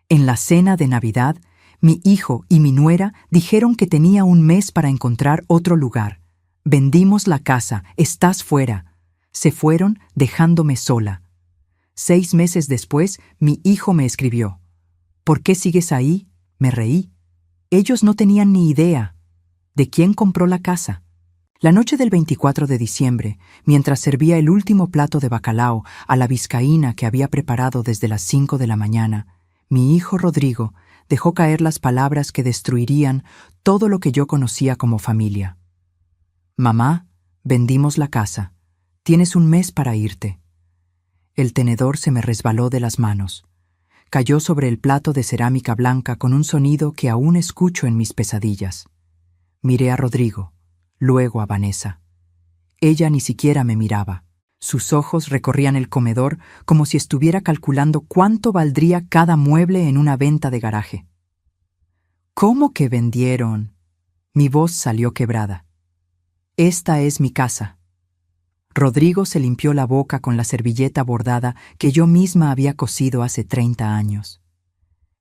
En la cena de Navidad, mi hijo y mi nuera dijeron que tenía un mes para encontrar otro lugar. Vendimos la casa, estás fuera. Se fueron dejándome sola. 6 meses después, mi hijo me escribió. ¿Por qué sigues ahí? Me reí. Ellos no tenían ni idea de quién compró la casa. La noche del 24 de diciembre, mientras servía el último plato de bacalao a la vizcaína que había preparado desde las 5 de la mañana, mi hijo Rodrigo dejó caer las palabras que destruirían todo lo que yo conocía como familia. Mamá, vendimos la casa. Tienes un mes para irte. El tenedor se me resbaló de las manos. Cayó sobre el plato de cerámica blanca con un sonido que aún escucho en mis pesadillas. Miré a Rodrigo, luego a Vanessa. Ella ni siquiera me miraba. Sus ojos recorrían el comedor como si estuviera calculando cuánto valdría cada mueble en una venta de garaje. ¿Cómo que vendieron? Mi voz salió quebrada. Esta es mi casa. Rodrigo se limpió la boca con la servilleta bordada que yo misma había cosido hace 30 años.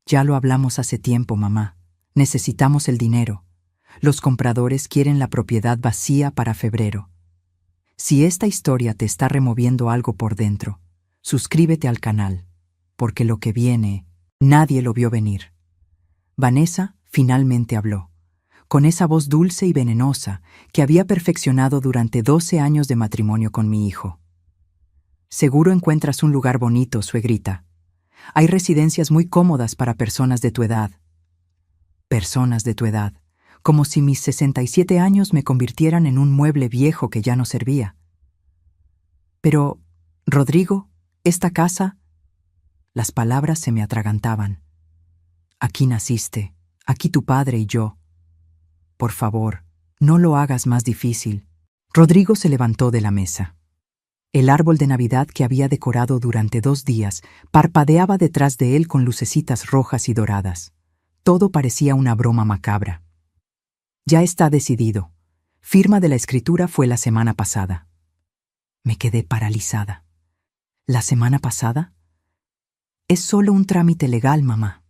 Ya lo hablamos hace tiempo, mamá. Necesitamos el dinero. Los compradores quieren la propiedad vacía para febrero. Si esta historia te está removiendo algo por dentro, suscríbete al canal, porque lo que viene, nadie lo vio venir. Vanessa finalmente habló, con esa voz dulce y venenosa que había perfeccionado durante 12 años de matrimonio con mi hijo. Seguro encuentras un lugar bonito, suegrita. Hay residencias muy cómodas para personas de tu edad. Personas de tu edad. Como si mis 67 años me convirtieran en un mueble viejo que ya no servía. Pero, Rodrigo, esta casa... Las palabras se me atragantaban. Aquí naciste, aquí tu padre y yo. Por favor, no lo hagas más difícil. Rodrigo se levantó de la mesa. El árbol de Navidad que había decorado durante 2 días parpadeaba detrás de él con lucecitas rojas y doradas. Todo parecía una broma macabra. Ya está decidido. Firma de la escritura fue la semana pasada. Me quedé paralizada. ¿La semana pasada? Es solo un trámite legal, mamá.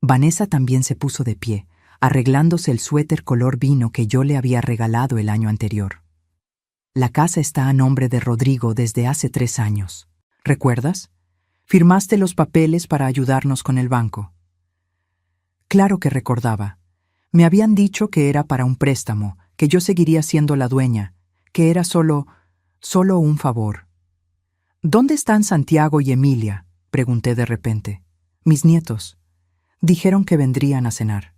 Vanessa también se puso de pie, arreglándose el suéter color vino que yo le había regalado el año anterior. La casa está a nombre de Rodrigo desde hace 3 años. ¿Recuerdas? Firmaste los papeles para ayudarnos con el banco. Claro que recordaba. Me habían dicho que era para un préstamo, que yo seguiría siendo la dueña, que era solo un favor. ¿Dónde están Santiago y Emilia?, pregunté de repente. Mis nietos. Dijeron que vendrían a cenar.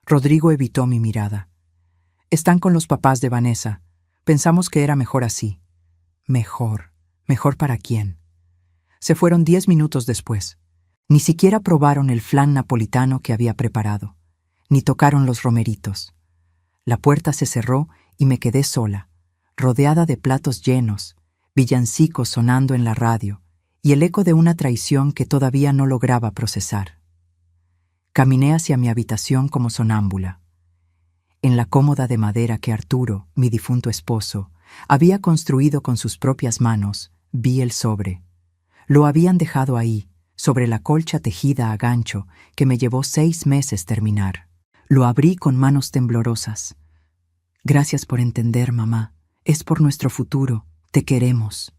Rodrigo evitó mi mirada. Están con los papás de Vanessa. Pensamos que era mejor así. Mejor. ¿Mejor para quién? Se fueron 10 minutos después. Ni siquiera probaron el flan napolitano que había preparado. Ni tocaron los romeritos. La puerta se cerró y me quedé sola, rodeada de platos llenos, villancicos sonando en la radio y el eco de una traición que todavía no lograba procesar. Caminé hacia mi habitación como sonámbula. En la cómoda de madera que Arturo, mi difunto esposo, había construido con sus propias manos, vi el sobre. Lo habían dejado ahí, sobre la colcha tejida a gancho que me llevó 6 meses terminar. Lo abrí con manos temblorosas. Gracias por entender, mamá. Es por nuestro futuro. Te queremos.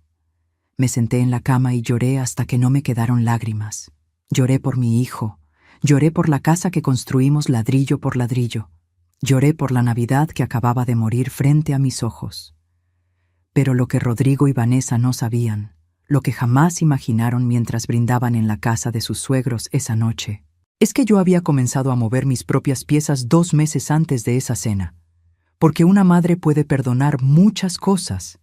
Me senté en la cama y lloré hasta que no me quedaron lágrimas. Lloré por mi hijo. Lloré por la casa que construimos ladrillo por ladrillo. Lloré por la Navidad que acababa de morir frente a mis ojos. Pero lo que Rodrigo y Vanessa no sabían, lo que jamás imaginaron mientras brindaban en la casa de sus suegros esa noche, es que yo había comenzado a mover mis propias piezas 2 meses antes de esa cena. Porque una madre puede perdonar muchas cosas,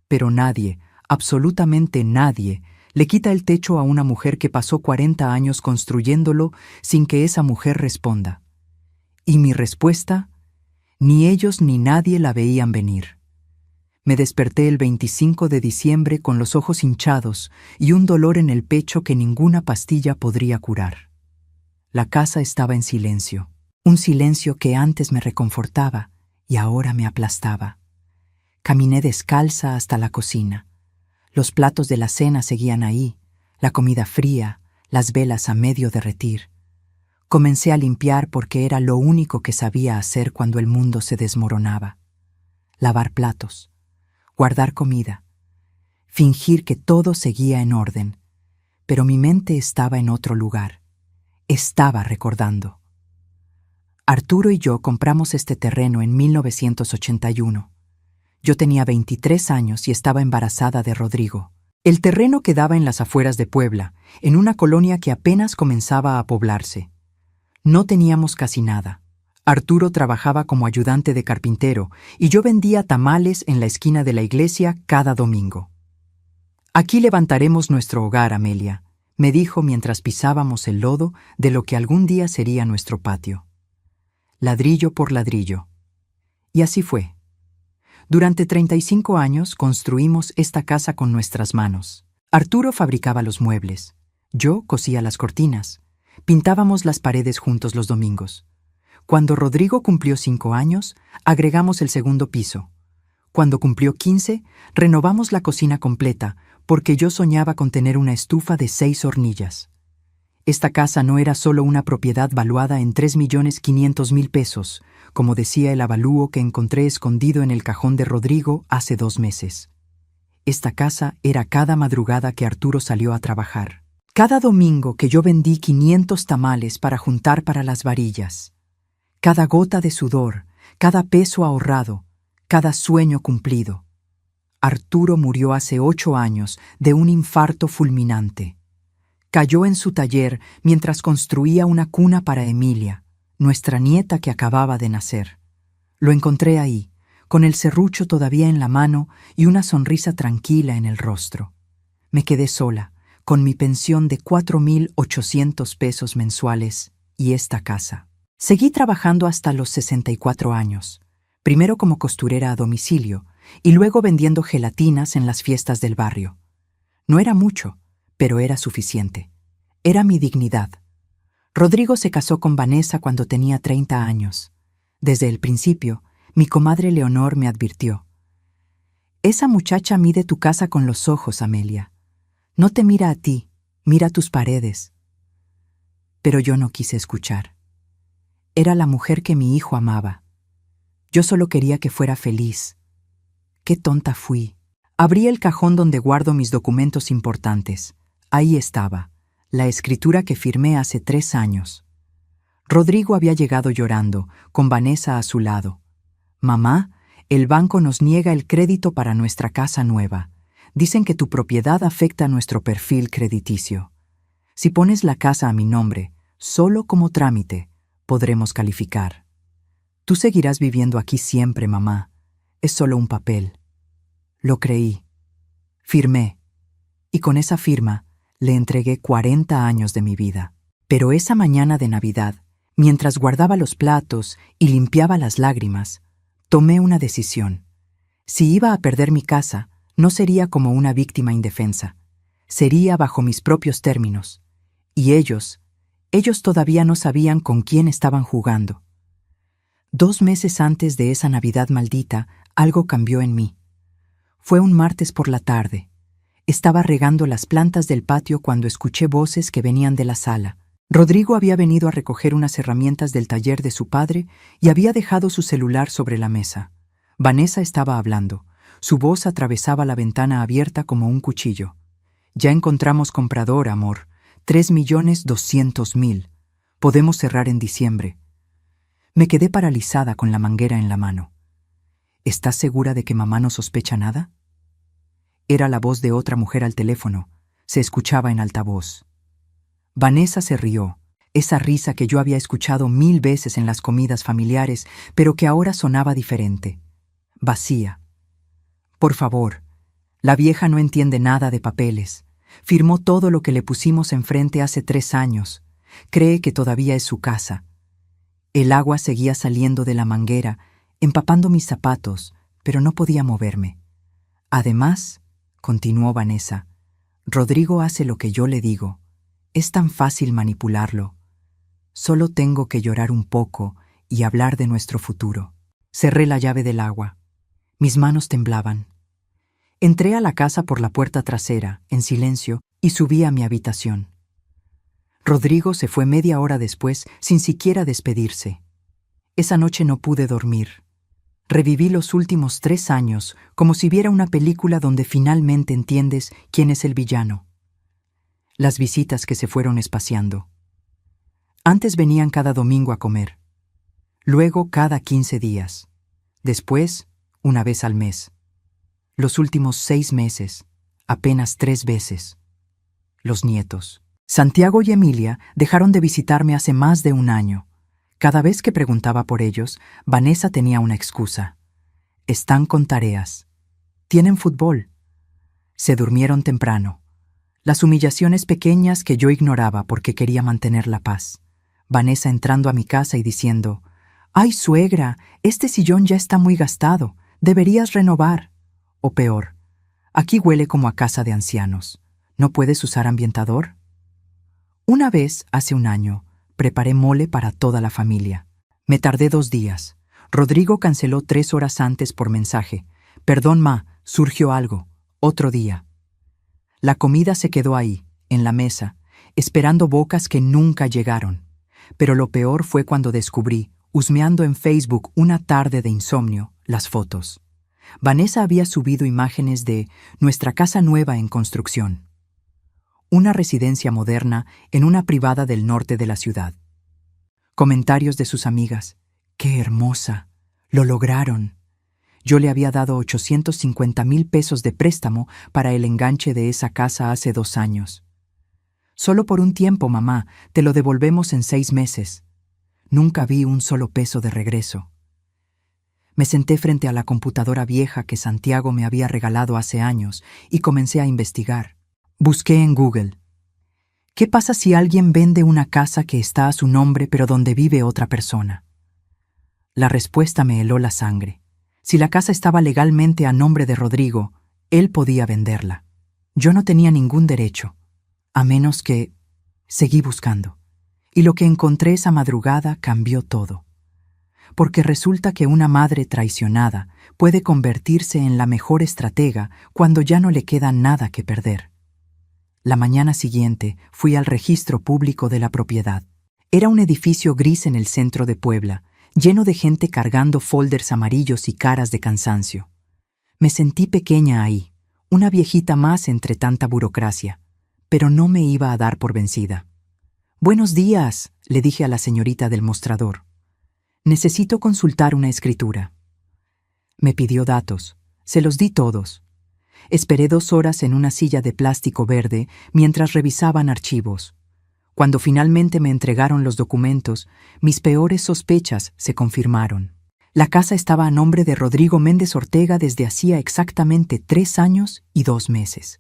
pero nadie, absolutamente nadie, le quita el techo a una mujer que pasó 40 años construyéndolo sin que esa mujer responda. Y mi respuesta, ni ellos ni nadie la veían venir. Me desperté el 25 de diciembre con los ojos hinchados y un dolor en el pecho que ninguna pastilla podría curar. La casa estaba en silencio, un silencio que antes me reconfortaba y ahora me aplastaba. Caminé descalza hasta la cocina. Los platos de la cena seguían ahí, la comida fría, las velas a medio derretir. Comencé a limpiar porque era lo único que sabía hacer cuando el mundo se desmoronaba. Lavar platos, guardar comida, fingir que todo seguía en orden, pero mi mente estaba en otro lugar. Estaba recordando. Arturo y yo compramos este terreno en 1981. Yo tenía 23 años y estaba embarazada de Rodrigo. El terreno quedaba en las afueras de Puebla, en una colonia que apenas comenzaba a poblarse. No teníamos casi nada. Arturo trabajaba como ayudante de carpintero y yo vendía tamales en la esquina de la iglesia cada domingo. «Aquí levantaremos nuestro hogar, Amelia», me dijo mientras pisábamos el lodo de lo que algún día sería nuestro patio. Ladrillo por ladrillo. Y así fue. Durante 35 años construimos esta casa con nuestras manos. Arturo fabricaba los muebles. Yo cosía las cortinas. Pintábamos las paredes juntos los domingos. Cuando Rodrigo cumplió 5 años, agregamos el segundo piso. Cuando cumplió 15, renovamos la cocina completa, porque yo soñaba con tener una estufa de 6 hornillas. Esta casa no era solo una propiedad valuada en 3.500.000 pesos, como decía el avalúo que encontré escondido en el cajón de Rodrigo hace 2 meses. Esta casa era cada madrugada que Arturo salió a trabajar. Cada domingo que yo vendí 500 tamales para juntar para las varillas. Cada gota de sudor, cada peso ahorrado, cada sueño cumplido. Arturo murió hace 8 años de un infarto fulminante. Cayó en su taller mientras construía una cuna para Emilia, nuestra nieta que acababa de nacer. Lo encontré ahí, con el serrucho todavía en la mano y una sonrisa tranquila en el rostro. Me quedé sola, con mi pensión de 4.800 pesos mensuales y esta casa. Seguí trabajando hasta los 64 años, primero como costurera a domicilio y luego vendiendo gelatinas en las fiestas del barrio. No era mucho, pero era suficiente. Era mi dignidad. Rodrigo se casó con Vanessa cuando tenía 30 años. Desde el principio, mi comadre Leonor me advirtió: «Esa muchacha mide tu casa con los ojos, Amelia. No te mira a ti, mira tus paredes». Pero yo no quise escuchar. Era la mujer que mi hijo amaba. Yo solo quería que fuera feliz. Qué tonta fui. Abrí el cajón donde guardo mis documentos importantes. Ahí estaba, la escritura que firmé hace 3 años. Rodrigo había llegado llorando, con Vanessa a su lado. «Mamá, el banco nos niega el crédito para nuestra casa nueva. Dicen que tu propiedad afecta nuestro perfil crediticio. Si pones la casa a mi nombre, solo como trámite, podremos calificar. Tú seguirás viviendo aquí siempre, mamá. Es solo un papel». Lo creí. Firmé. Y con esa firma le entregué 40 años de mi vida. Pero esa mañana de Navidad, mientras guardaba los platos y limpiaba las lágrimas, tomé una decisión. Si iba a perder mi casa, no sería como una víctima indefensa. Sería bajo mis propios términos. Y ellos todavía no sabían con quién estaban jugando. 2 meses antes de esa Navidad maldita, algo cambió en mí. Fue un martes por la tarde. Estaba regando las plantas del patio cuando escuché voces que venían de la sala. Rodrigo había venido a recoger unas herramientas del taller de su padre y había dejado su celular sobre la mesa. Vanessa estaba hablando. Su voz atravesaba la ventana abierta como un cuchillo. «Ya encontramos comprador, amor. 3.200.000. Podemos cerrar en diciembre». Me quedé paralizada con la manguera en la mano. «¿Estás segura de que mamá no sospecha nada?». Era la voz de otra mujer al teléfono. Se escuchaba en altavoz. Vanessa se rió, esa risa que yo había escuchado 1000 veces en las comidas familiares, pero que ahora sonaba diferente. Vacía. «Por favor, la vieja no entiende nada de papeles. Firmó todo lo que le pusimos enfrente hace 3 años. Cree que todavía es su casa». El agua seguía saliendo de la manguera, empapando mis zapatos, pero no podía moverme. «Además», continuó Vanessa, «Rodrigo hace lo que yo le digo. Es tan fácil manipularlo. Solo tengo que llorar un poco y hablar de nuestro futuro». Cerré la llave del agua. Mis manos temblaban. Entré a la casa por la puerta trasera, en silencio, y subí a mi habitación. Rodrigo se fue media hora después sin siquiera despedirse. Esa noche no pude dormir. Reviví los últimos 3 años como si viera una película donde finalmente entiendes quién es el villano. Las visitas que se fueron espaciando. Antes venían cada domingo a comer. Luego cada 15 días. Después, una vez al mes. Los últimos 6 meses, apenas 3 veces. Los nietos. Santiago y Emilia dejaron de visitarme hace más de 1 año. Cada vez que preguntaba por ellos, Vanessa tenía una excusa. Están con tareas. Tienen fútbol. Se durmieron temprano. Las humillaciones pequeñas que yo ignoraba porque quería mantener la paz. Vanessa entrando a mi casa y diciendo, «¡Ay, suegra! Este sillón ya está muy gastado. Deberías renovar». O peor, «Aquí huele como a casa de ancianos. ¿No puedes usar ambientador?». Una vez, hace 1 año, preparé mole para toda la familia. Me tardé 2 días. Rodrigo canceló 3 horas antes por mensaje. «Perdón, ma, surgió algo. Otro día». La comida se quedó ahí, en la mesa, esperando bocas que nunca llegaron. Pero lo peor fue cuando descubrí, husmeando en Facebook una tarde de insomnio, las fotos. Vanessa había subido imágenes de nuestra casa nueva en construcción. Una residencia moderna en una privada del norte de la ciudad. Comentarios de sus amigas. «¡Qué hermosa! ¡Lo lograron!». Yo le había dado 850,000 pesos de préstamo para el enganche de esa casa hace 2 años. «Solo por un tiempo, mamá, te lo devolvemos en 6 meses». Nunca vi un solo peso de regreso. Me senté frente a la computadora vieja que Santiago me había regalado hace años y comencé a investigar. Busqué en Google. ¿Qué pasa si alguien vende una casa que está a su nombre pero donde vive otra persona? La respuesta me heló la sangre. Si la casa estaba legalmente a nombre de Rodrigo, él podía venderla. Yo no tenía ningún derecho, a menos que... Seguí buscando. Y lo que encontré esa madrugada cambió todo. Porque resulta que una madre traicionada puede convertirse en la mejor estratega cuando ya no le queda nada que perder. La mañana siguiente fui al registro público de la propiedad. Era un edificio gris en el centro de Puebla, lleno de gente cargando folders amarillos y caras de cansancio. Me sentí pequeña ahí, una viejita más entre tanta burocracia, pero no me iba a dar por vencida. «Buenos días», le dije a la señorita del mostrador. «Necesito consultar una escritura». Me pidió datos. Se los di todos. Esperé 2 horas en una silla de plástico verde mientras revisaban archivos. Cuando finalmente me entregaron los documentos, mis peores sospechas se confirmaron. La casa estaba a nombre de Rodrigo Méndez Ortega desde hacía exactamente 3 años y 2 meses.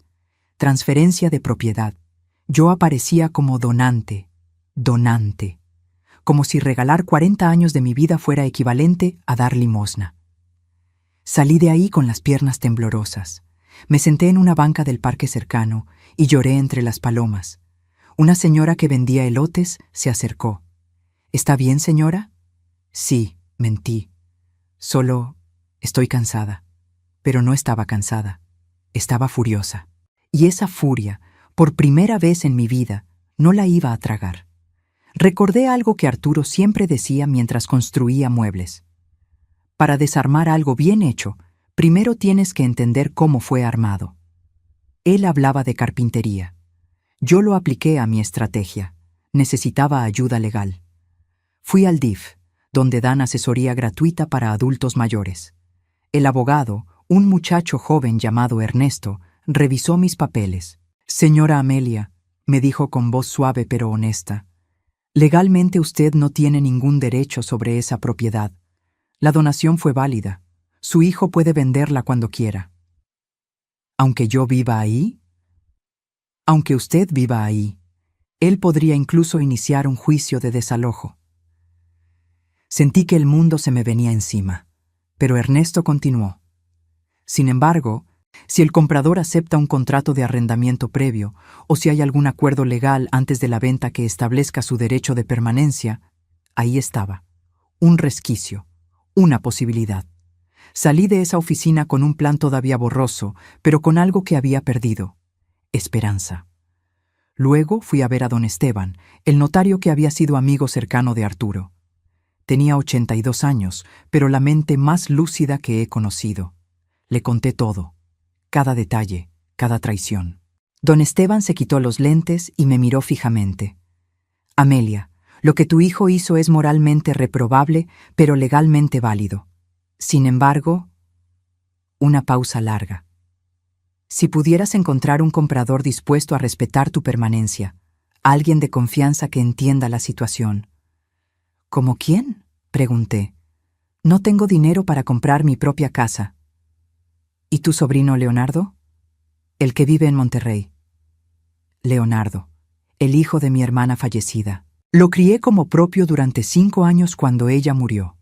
Transferencia de propiedad. Yo aparecía como donante. Como si regalar 40 años de mi vida fuera equivalente a dar limosna. Salí de ahí con las piernas temblorosas. Me senté en una banca del parque cercano y lloré entre las palomas. Una señora que vendía elotes se acercó. «¿Está bien, señora?» «Sí», mentí. «Solo estoy cansada». Pero no estaba cansada. Estaba furiosa. Y esa furia, por primera vez en mi vida, no la iba a tragar. Recordé algo que Arturo siempre decía mientras construía muebles. Para desarmar algo bien hecho, primero tienes que entender cómo fue armado. Él hablaba de carpintería. Yo lo apliqué a mi estrategia. Necesitaba ayuda legal. Fui al DIF, donde dan asesoría gratuita para adultos mayores. El abogado, un muchacho joven llamado Ernesto, revisó mis papeles. «Señora Amelia», me dijo con voz suave pero honesta, «legalmente usted no tiene ningún derecho sobre esa propiedad. La donación fue válida. Su hijo puede venderla cuando quiera». «¿Aunque yo viva ahí?» «Aunque usted viva ahí, él podría incluso iniciar un juicio de desalojo». Sentí que el mundo se me venía encima, pero Ernesto continuó. «Sin embargo, si el comprador acepta un contrato de arrendamiento previo o si hay algún acuerdo legal antes de la venta que establezca su derecho de permanencia», ahí estaba, un resquicio, una posibilidad. Salí de esa oficina con un plan todavía borroso, pero con algo que había perdido: esperanza. Luego fui a ver a don Esteban, el notario que había sido amigo cercano de Arturo. Tenía 82 años, pero la mente más lúcida que he conocido. Le conté todo, cada detalle, cada traición. Don Esteban se quitó los lentes y me miró fijamente. Amelia, lo que tu hijo hizo es moralmente reprobable, pero legalmente válido. Sin embargo, una pausa larga. Si pudieras encontrar un comprador dispuesto a respetar tu permanencia, alguien de confianza que entienda la situación. ¿Cómo quién?, pregunté. No tengo dinero para comprar mi propia casa. ¿Y tu sobrino Leonardo? El que vive en Monterrey. Leonardo, el hijo de mi hermana fallecida. Lo crié como propio durante 5 años cuando ella murió.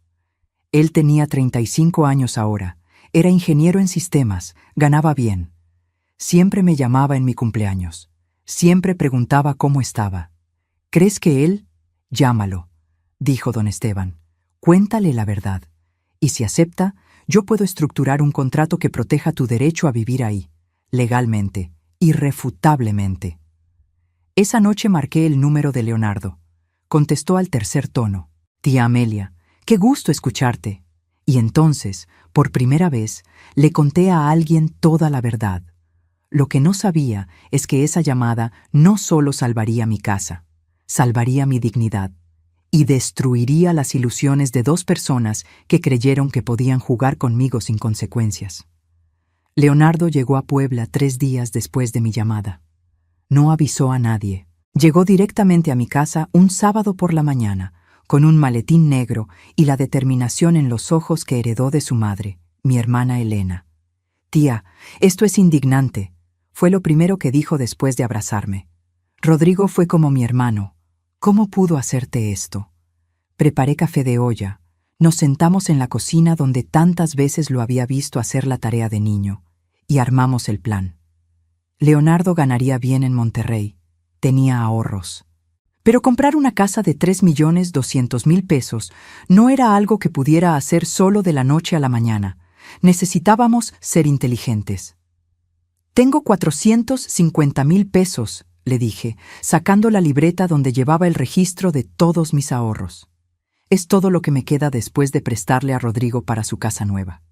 Él tenía 35 años ahora, era ingeniero en sistemas, ganaba bien. Siempre me llamaba en mi cumpleaños. Siempre preguntaba cómo estaba. ¿Crees que él? Llámalo, dijo don Esteban. Cuéntale la verdad. Y si acepta, yo puedo estructurar un contrato que proteja tu derecho a vivir ahí, legalmente, irrefutablemente. Esa noche marqué el número de Leonardo. Contestó al tercer tono. Tía Amelia, qué gusto escucharte. Y entonces, por primera vez, le conté a alguien toda la verdad. Lo que no sabía es que esa llamada no solo salvaría mi casa, salvaría mi dignidad y destruiría las ilusiones de 2 personas que creyeron que podían jugar conmigo sin consecuencias. Leonardo llegó a Puebla 3 días después de mi llamada. No avisó a nadie. Llegó directamente a mi casa un sábado por la mañana, con un maletín negro y la determinación en los ojos que heredó de su madre, mi hermana Elena. Tía, esto es indignante, fue lo primero que dijo después de abrazarme. Rodrigo fue como mi hermano. ¿Cómo pudo hacerte esto? Preparé café de olla. Nos sentamos en la cocina donde tantas veces lo había visto hacer la tarea de niño, y armamos el plan. Leonardo ganaría bien en Monterrey. Tenía ahorros. Pero comprar una casa de 3.200.000 pesos no era algo que pudiera hacer solo de la noche a la mañana. Necesitábamos ser inteligentes. Tengo 450.000 pesos, le dije, sacando la libreta donde llevaba el registro de todos mis ahorros. Es todo lo que me queda después de prestarle a Rodrigo para su casa nueva.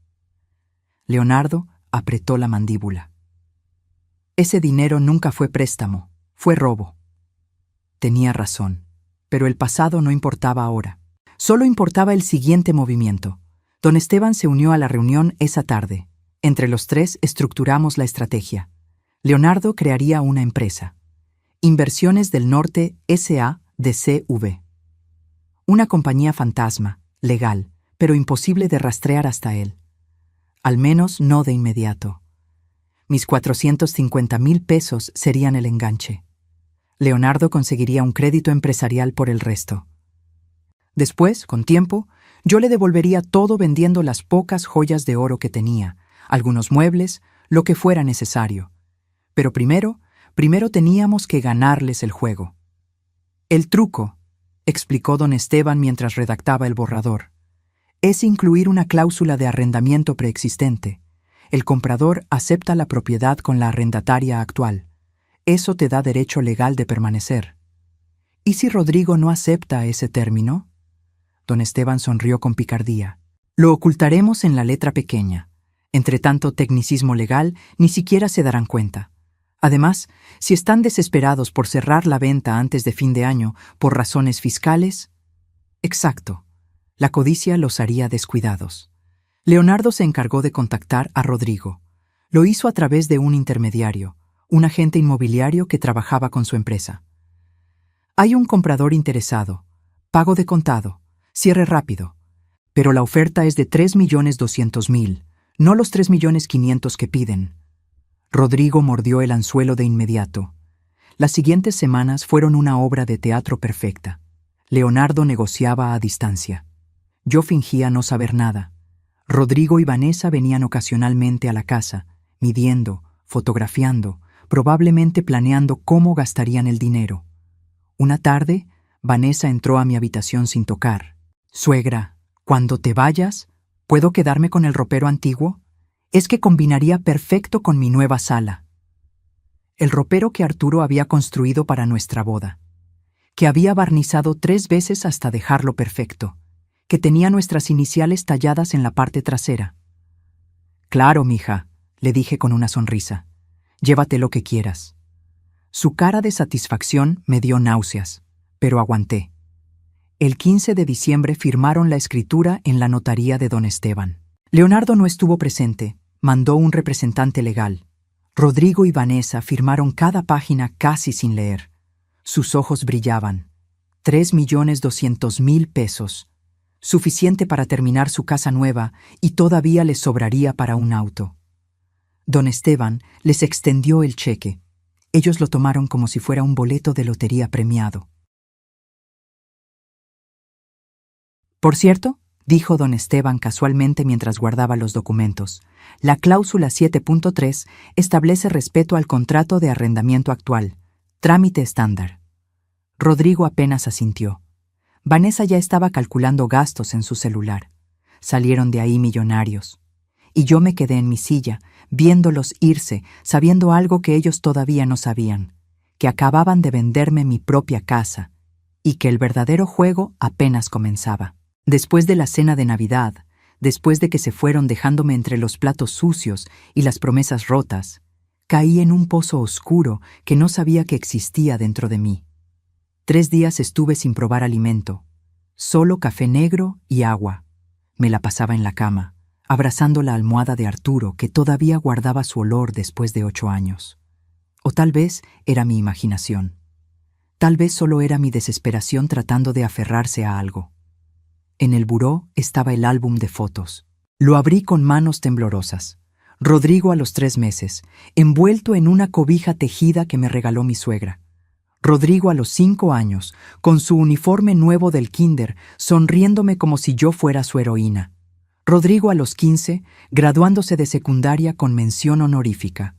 Leonardo apretó la mandíbula. Ese dinero nunca fue préstamo, fue robo. Tenía razón, pero el pasado no importaba ahora. Solo importaba el siguiente movimiento. Don Esteban se unió a la reunión esa tarde. Entre los 3 estructuramos la estrategia. Leonardo crearía una empresa. Inversiones del Norte S.A.D.C.V. Una compañía fantasma, legal, pero imposible de rastrear hasta él. Al menos no de inmediato. Mis 450.000 pesos serían el enganche. Leonardo conseguiría un crédito empresarial por el resto. Después, con tiempo, yo le devolvería todo vendiendo las pocas joyas de oro que tenía, algunos muebles, lo que fuera necesario. Pero primero teníamos que ganarles el juego. El truco, explicó don Esteban mientras redactaba el borrador, es incluir una cláusula de arrendamiento preexistente. El comprador acepta la propiedad con la arrendataria actual. Eso te da derecho legal de permanecer. ¿Y si Rodrigo no acepta ese término? Don Esteban sonrió con picardía. Lo ocultaremos en la letra pequeña. Entre tanto tecnicismo legal, ni siquiera se darán cuenta. Además, si están desesperados por cerrar la venta antes de fin de año por razones fiscales... Exacto. La codicia los haría descuidados. Leonardo se encargó de contactar a Rodrigo. Lo hizo a través de un intermediario, un agente inmobiliario que trabajaba con su empresa. Hay un comprador interesado. Pago de contado. Cierre rápido. Pero la oferta es de 3.200.000, no los 3.500.000 que piden. Rodrigo mordió el anzuelo de inmediato. Las siguientes semanas fueron una obra de teatro perfecta. Leonardo negociaba a distancia. Yo fingía no saber nada. Rodrigo y Vanessa venían ocasionalmente a la casa, midiendo, fotografiando, probablemente planeando cómo gastarían el dinero. Una tarde, Vanessa entró a mi habitación sin tocar. «Suegra, cuando te vayas, ¿puedo quedarme con el ropero antiguo? Es que combinaría perfecto con mi nueva sala». El ropero que Arturo había construido para nuestra boda, que había barnizado 3 veces hasta dejarlo perfecto, que tenía nuestras iniciales talladas en la parte trasera. Claro, mija, le dije con una sonrisa. Llévate lo que quieras. Su cara de satisfacción me dio náuseas, pero aguanté. El 15 de diciembre firmaron la escritura en la notaría de don Esteban. Leonardo no estuvo presente, mandó un representante legal. Rodrigo y Vanessa firmaron cada página casi sin leer. Sus ojos brillaban. 3.200.000 pesos. Suficiente para terminar su casa nueva y todavía les sobraría para un auto. Don Esteban les extendió el cheque. Ellos lo tomaron como si fuera un boleto de lotería premiado. Por cierto, dijo don Esteban casualmente mientras guardaba los documentos, la cláusula 7.3 establece respeto al contrato de arrendamiento actual, trámite estándar. Rodrigo apenas asintió. Vanessa ya estaba calculando gastos en su celular. Salieron de ahí millonarios. Y yo me quedé en mi silla, viéndolos irse, sabiendo algo que ellos todavía no sabían, que acababan de venderme mi propia casa, y que el verdadero juego apenas comenzaba. Después de la cena de Navidad, después de que se fueron dejándome entre los platos sucios y las promesas rotas, caí en un pozo oscuro que no sabía que existía dentro de mí. 3 días estuve sin probar alimento, solo café negro y agua. Me la pasaba en la cama, abrazando la almohada de Arturo que todavía guardaba su olor después de 8 años. O tal vez era mi imaginación. Tal vez solo era mi desesperación tratando de aferrarse a algo. En el buró estaba el álbum de fotos. Lo abrí con manos temblorosas. Rodrigo a los 3 meses, envuelto en una cobija tejida que me regaló mi suegra. Rodrigo a los 5 años, con su uniforme nuevo del kinder, sonriéndome como si yo fuera su heroína. Rodrigo a los 15, graduándose de secundaria con mención honorífica.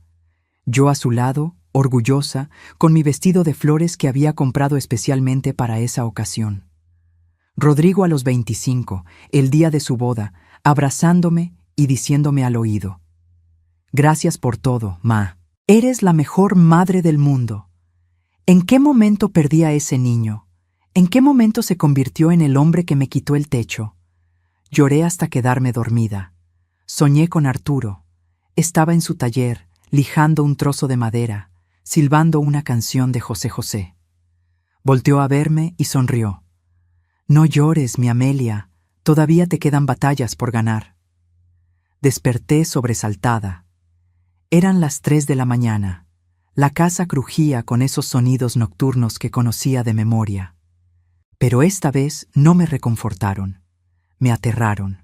Yo a su lado, orgullosa, con mi vestido de flores que había comprado especialmente para esa ocasión. Rodrigo a los 25, el día de su boda, abrazándome y diciéndome al oído: «Gracias por todo, ma. Eres la mejor madre del mundo». ¿En qué momento perdí a ese niño? ¿En qué momento se convirtió en el hombre que me quitó el techo? Lloré hasta quedarme dormida. Soñé con Arturo. Estaba en su taller, lijando un trozo de madera, silbando una canción de José José. Volteó a verme y sonrió. «No llores, mi Amelia, todavía te quedan batallas por ganar». Desperté sobresaltada. Eran las 3 de la mañana. La casa crujía con esos sonidos nocturnos que conocía de memoria. Pero esta vez no me reconfortaron. Me aterraron.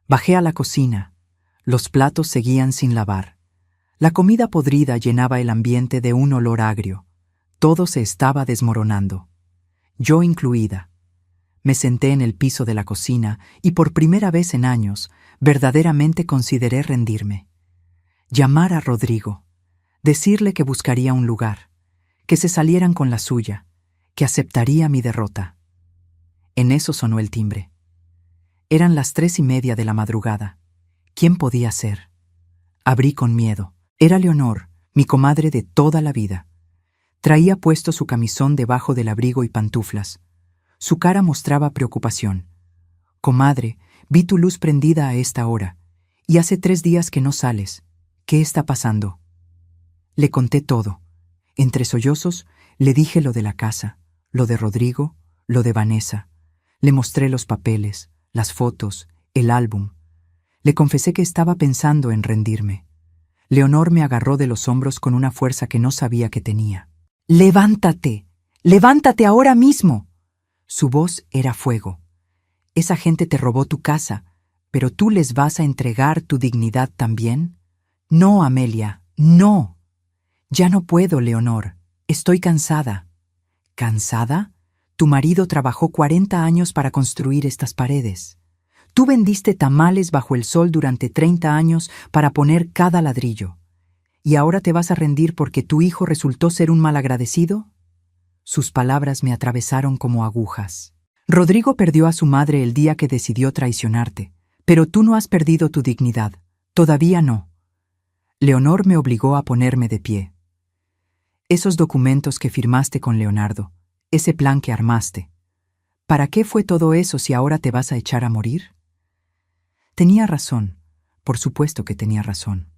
Bajé a la cocina. Los platos seguían sin lavar. La comida podrida llenaba el ambiente de un olor agrio. Todo se estaba desmoronando. Yo incluida. Me senté en el piso de la cocina y por primera vez en años, verdaderamente consideré rendirme. Llamar a Rodrigo. Decirle que buscaría un lugar, que se salieran con la suya, que aceptaría mi derrota. En eso sonó el timbre. Eran las 3:30 de la madrugada. ¿Quién podía ser? Abrí con miedo. Era Leonor, mi comadre de toda la vida. Traía puesto su camisón debajo del abrigo y pantuflas. Su cara mostraba preocupación. «Comadre, vi tu luz prendida a esta hora, y hace 3 días que no sales. ¿Qué está pasando?» Le conté todo. Entre sollozos, le dije lo de la casa, lo de Rodrigo, lo de Vanessa. Le mostré los papeles, las fotos, el álbum. Le confesé que estaba pensando en rendirme. Leonor me agarró de los hombros con una fuerza que no sabía que tenía. «¡Levántate! ¡Levántate ahora mismo!» Su voz era fuego. «Esa gente te robó tu casa, pero ¿tú les vas a entregar tu dignidad también? No, Amelia, no. Ya no puedo, Leonor. Estoy cansada». «¿Cansada? Tu marido trabajó 40 años para construir estas paredes. Tú vendiste tamales bajo el sol durante 30 años para poner cada ladrillo. ¿Y ahora te vas a rendir porque tu hijo resultó ser un malagradecido?» Sus palabras me atravesaron como agujas. «Rodrigo perdió a su madre el día que decidió traicionarte, pero tú no has perdido tu dignidad. Todavía no». Leonor me obligó a ponerme de pie. Esos documentos que firmaste con Leonardo, ese plan que armaste. ¿Para qué fue todo eso si ahora te vas a echar a morir? Tenía razón, por supuesto que tenía razón.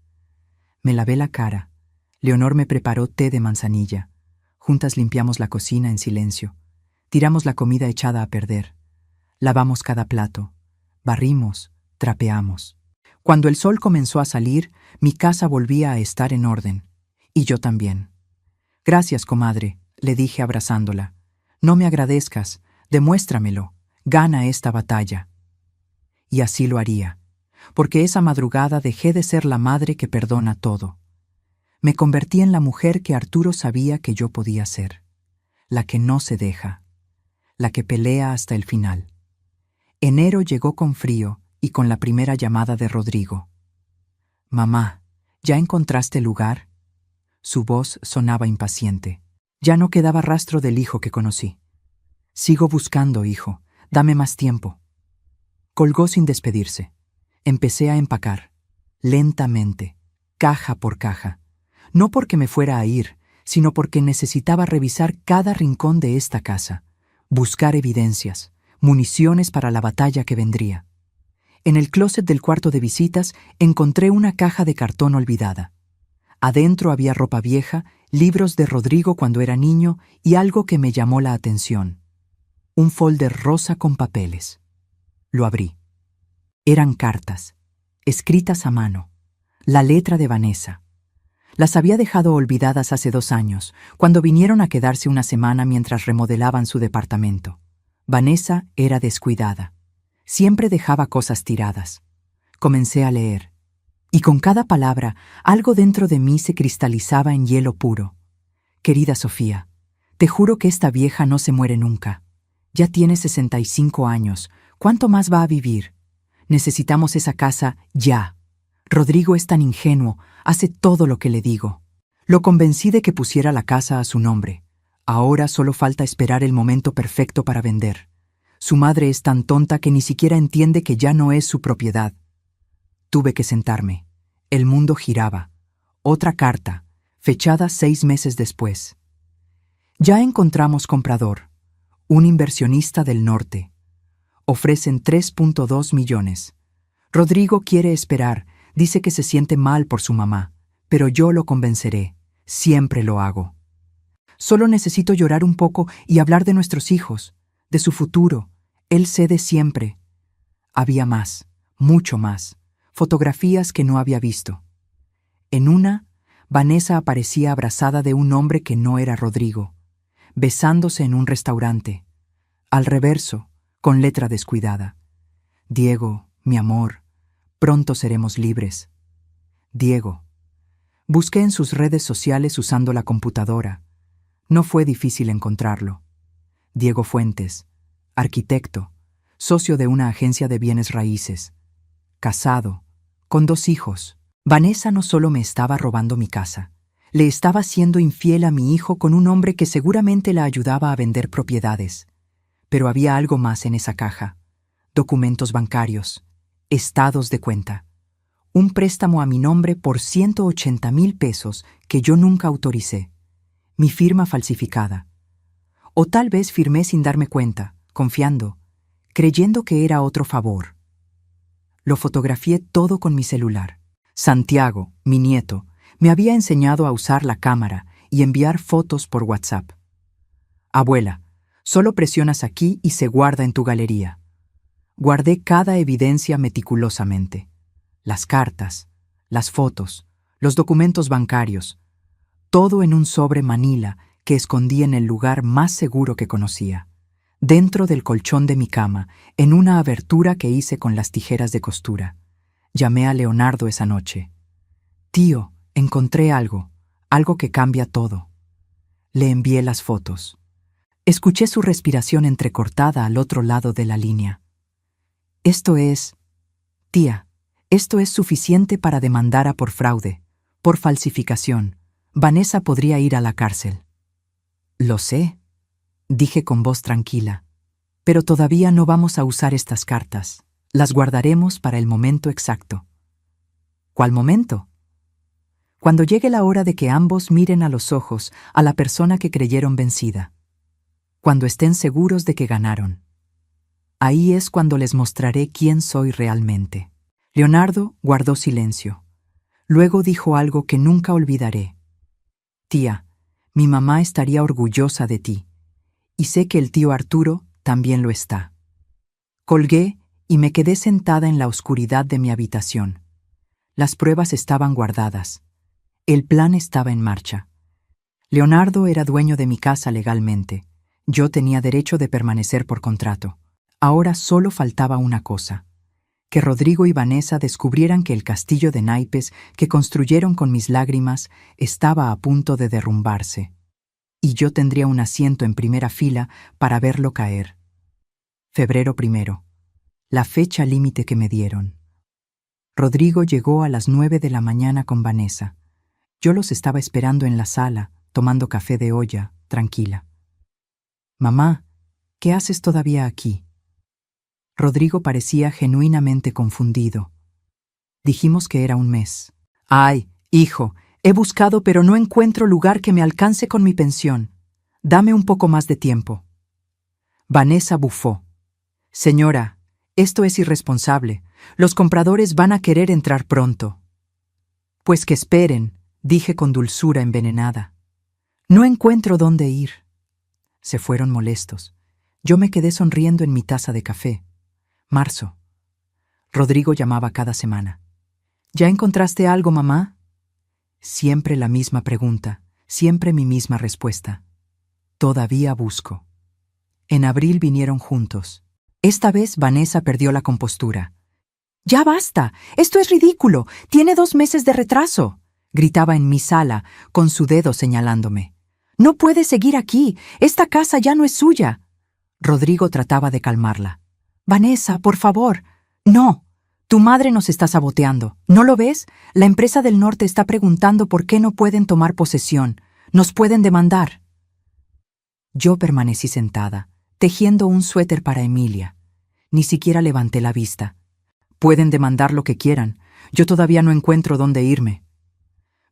Me lavé la cara. Leonor me preparó té de manzanilla. Juntas limpiamos la cocina en silencio. Tiramos la comida echada a perder. Lavamos cada plato. Barrimos, trapeamos. Cuando el sol comenzó a salir, mi casa volvía a estar en orden. Y yo también. Gracias, comadre, le dije abrazándola. No me agradezcas, demuéstramelo. Gana esta batalla. Y así lo haría, porque esa madrugada dejé de ser la madre que perdona todo. Me convertí en la mujer que Arturo sabía que yo podía ser, la que no se deja, la que pelea hasta el final. Enero llegó con frío y con la primera llamada de Rodrigo. «Mamá, ¿ya encontraste lugar?» Su voz sonaba impaciente. Ya no quedaba rastro del hijo que conocí. «Sigo buscando, hijo. Dame más tiempo». Colgó sin despedirse. Empecé a empacar, lentamente, caja por caja. No porque me fuera a ir, sino porque necesitaba revisar cada rincón de esta casa, buscar evidencias, municiones para la batalla que vendría. En el closet del cuarto de visitas encontré una caja de cartón olvidada. Adentro había ropa vieja, libros de Rodrigo cuando era niño y algo que me llamó la atención. Un folder rosa con papeles. Lo abrí. Eran cartas, escritas a mano, la letra de Vanessa. Las había dejado olvidadas hace 2 años, cuando vinieron a quedarse una semana mientras remodelaban su departamento. Vanessa era descuidada. Siempre dejaba cosas tiradas. Comencé a leer, y con cada palabra algo dentro de mí se cristalizaba en hielo puro. Querida Sofía, te juro que esta vieja no se muere nunca. Ya tiene 65 años. ¿Cuánto más va a vivir? Necesitamos esa casa ya. Rodrigo es tan ingenuo, hace todo lo que le digo. Lo convencí de que pusiera la casa a su nombre. Ahora solo falta esperar el momento perfecto para vender. Su madre es tan tonta que ni siquiera entiende que ya no es su propiedad. Tuve que sentarme. El mundo giraba. Otra carta, fechada 6 meses después. Ya encontramos comprador. Un inversionista del norte. Ofrecen 3.2 millones. Rodrigo quiere esperar, dice que se siente mal por su mamá, pero yo lo convenceré, siempre lo hago. Solo necesito llorar un poco y hablar de nuestros hijos, de su futuro. Él cede siempre. Había más, mucho más, fotografías que no había visto. En una, Vanessa aparecía abrazada de un hombre que no era Rodrigo, besándose en un restaurante. Al reverso, con letra descuidada. Diego, mi amor, pronto seremos libres. Diego. Busqué en sus redes sociales usando la computadora. No fue difícil encontrarlo. Diego Fuentes, arquitecto, socio de una agencia de bienes raíces, casado, con 2 hijos. Vanessa no solo me estaba robando mi casa, le estaba siendo infiel a mi hijo con un hombre que seguramente la ayudaba a vender propiedades. Pero había algo más en esa caja. Documentos bancarios, estados de cuenta. Un préstamo a mi nombre por 180,000 pesos que yo nunca autoricé. Mi firma falsificada. O tal vez firmé sin darme cuenta, confiando, creyendo que era otro favor. Lo fotografié todo con mi celular. Santiago, mi nieto, me había enseñado a usar la cámara y enviar fotos por WhatsApp. Abuela, solo presionas aquí y se guarda en tu galería. Guardé cada evidencia meticulosamente. Las cartas, las fotos, los documentos bancarios, todo en un sobre manila que escondí en el lugar más seguro que conocía, dentro del colchón de mi cama, en una abertura que hice con las tijeras de costura. Llamé a Leonardo esa noche. Tío, encontré algo que cambia todo. Le envié las fotos. Escuché su respiración entrecortada al otro lado de la línea. Tía, esto es suficiente para demandar por fraude, por falsificación. Vanessa podría ir a la cárcel. Lo sé, dije con voz tranquila, pero todavía no vamos a usar estas cartas. Las guardaremos para el momento exacto. ¿Cuál momento? Cuando llegue la hora de que ambos miren a los ojos a la persona que creyeron vencida. Cuando estén seguros de que ganaron. Ahí es cuando les mostraré quién soy realmente. Leonardo guardó silencio. Luego dijo algo que nunca olvidaré. Tía, mi mamá estaría orgullosa de ti. Y sé que el tío Arturo también lo está. Colgué y me quedé sentada en la oscuridad de mi habitación. Las pruebas estaban guardadas. El plan estaba en marcha. Leonardo era dueño de mi casa legalmente. Yo tenía derecho de permanecer por contrato. Ahora solo faltaba una cosa: que Rodrigo y Vanessa descubrieran que el castillo de naipes que construyeron con mis lágrimas estaba a punto de derrumbarse. Y yo tendría un asiento en primera fila para verlo caer. Febrero 1, la fecha límite que me dieron. Rodrigo llegó a las 9 de la mañana con Vanessa. Yo los estaba esperando en la sala, tomando café de olla, tranquila. Mamá, ¿qué haces todavía aquí? Rodrigo parecía genuinamente confundido. Dijimos que era un mes. Ay, hijo, he buscado pero no encuentro lugar que me alcance con mi pensión. Dame un poco más de tiempo. Vanessa bufó. Señora, esto es irresponsable. Los compradores van a querer entrar pronto. Pues que esperen, dije con dulzura envenenada. No encuentro dónde ir. Se fueron molestos. Yo me quedé sonriendo en mi taza de café. Marzo. Rodrigo llamaba cada semana. ¿Ya encontraste algo, mamá? Siempre la misma pregunta, siempre mi misma respuesta. Todavía busco. En abril vinieron juntos. Esta vez Vanessa perdió la compostura. ¡Ya basta! ¡Esto es ridículo! ¡Tiene 2 meses de retraso!, gritaba en mi sala, con su dedo señalándome. ¡No puede seguir aquí! ¡Esta casa ya no es suya! Rodrigo trataba de calmarla. Vanessa, por favor. No. Tu madre nos está saboteando. ¿No lo ves? La empresa del norte está preguntando por qué no pueden tomar posesión. Nos pueden demandar. Yo permanecí sentada, tejiendo un suéter para Emilia. Ni siquiera levanté la vista. Pueden demandar lo que quieran. Yo todavía no encuentro dónde irme.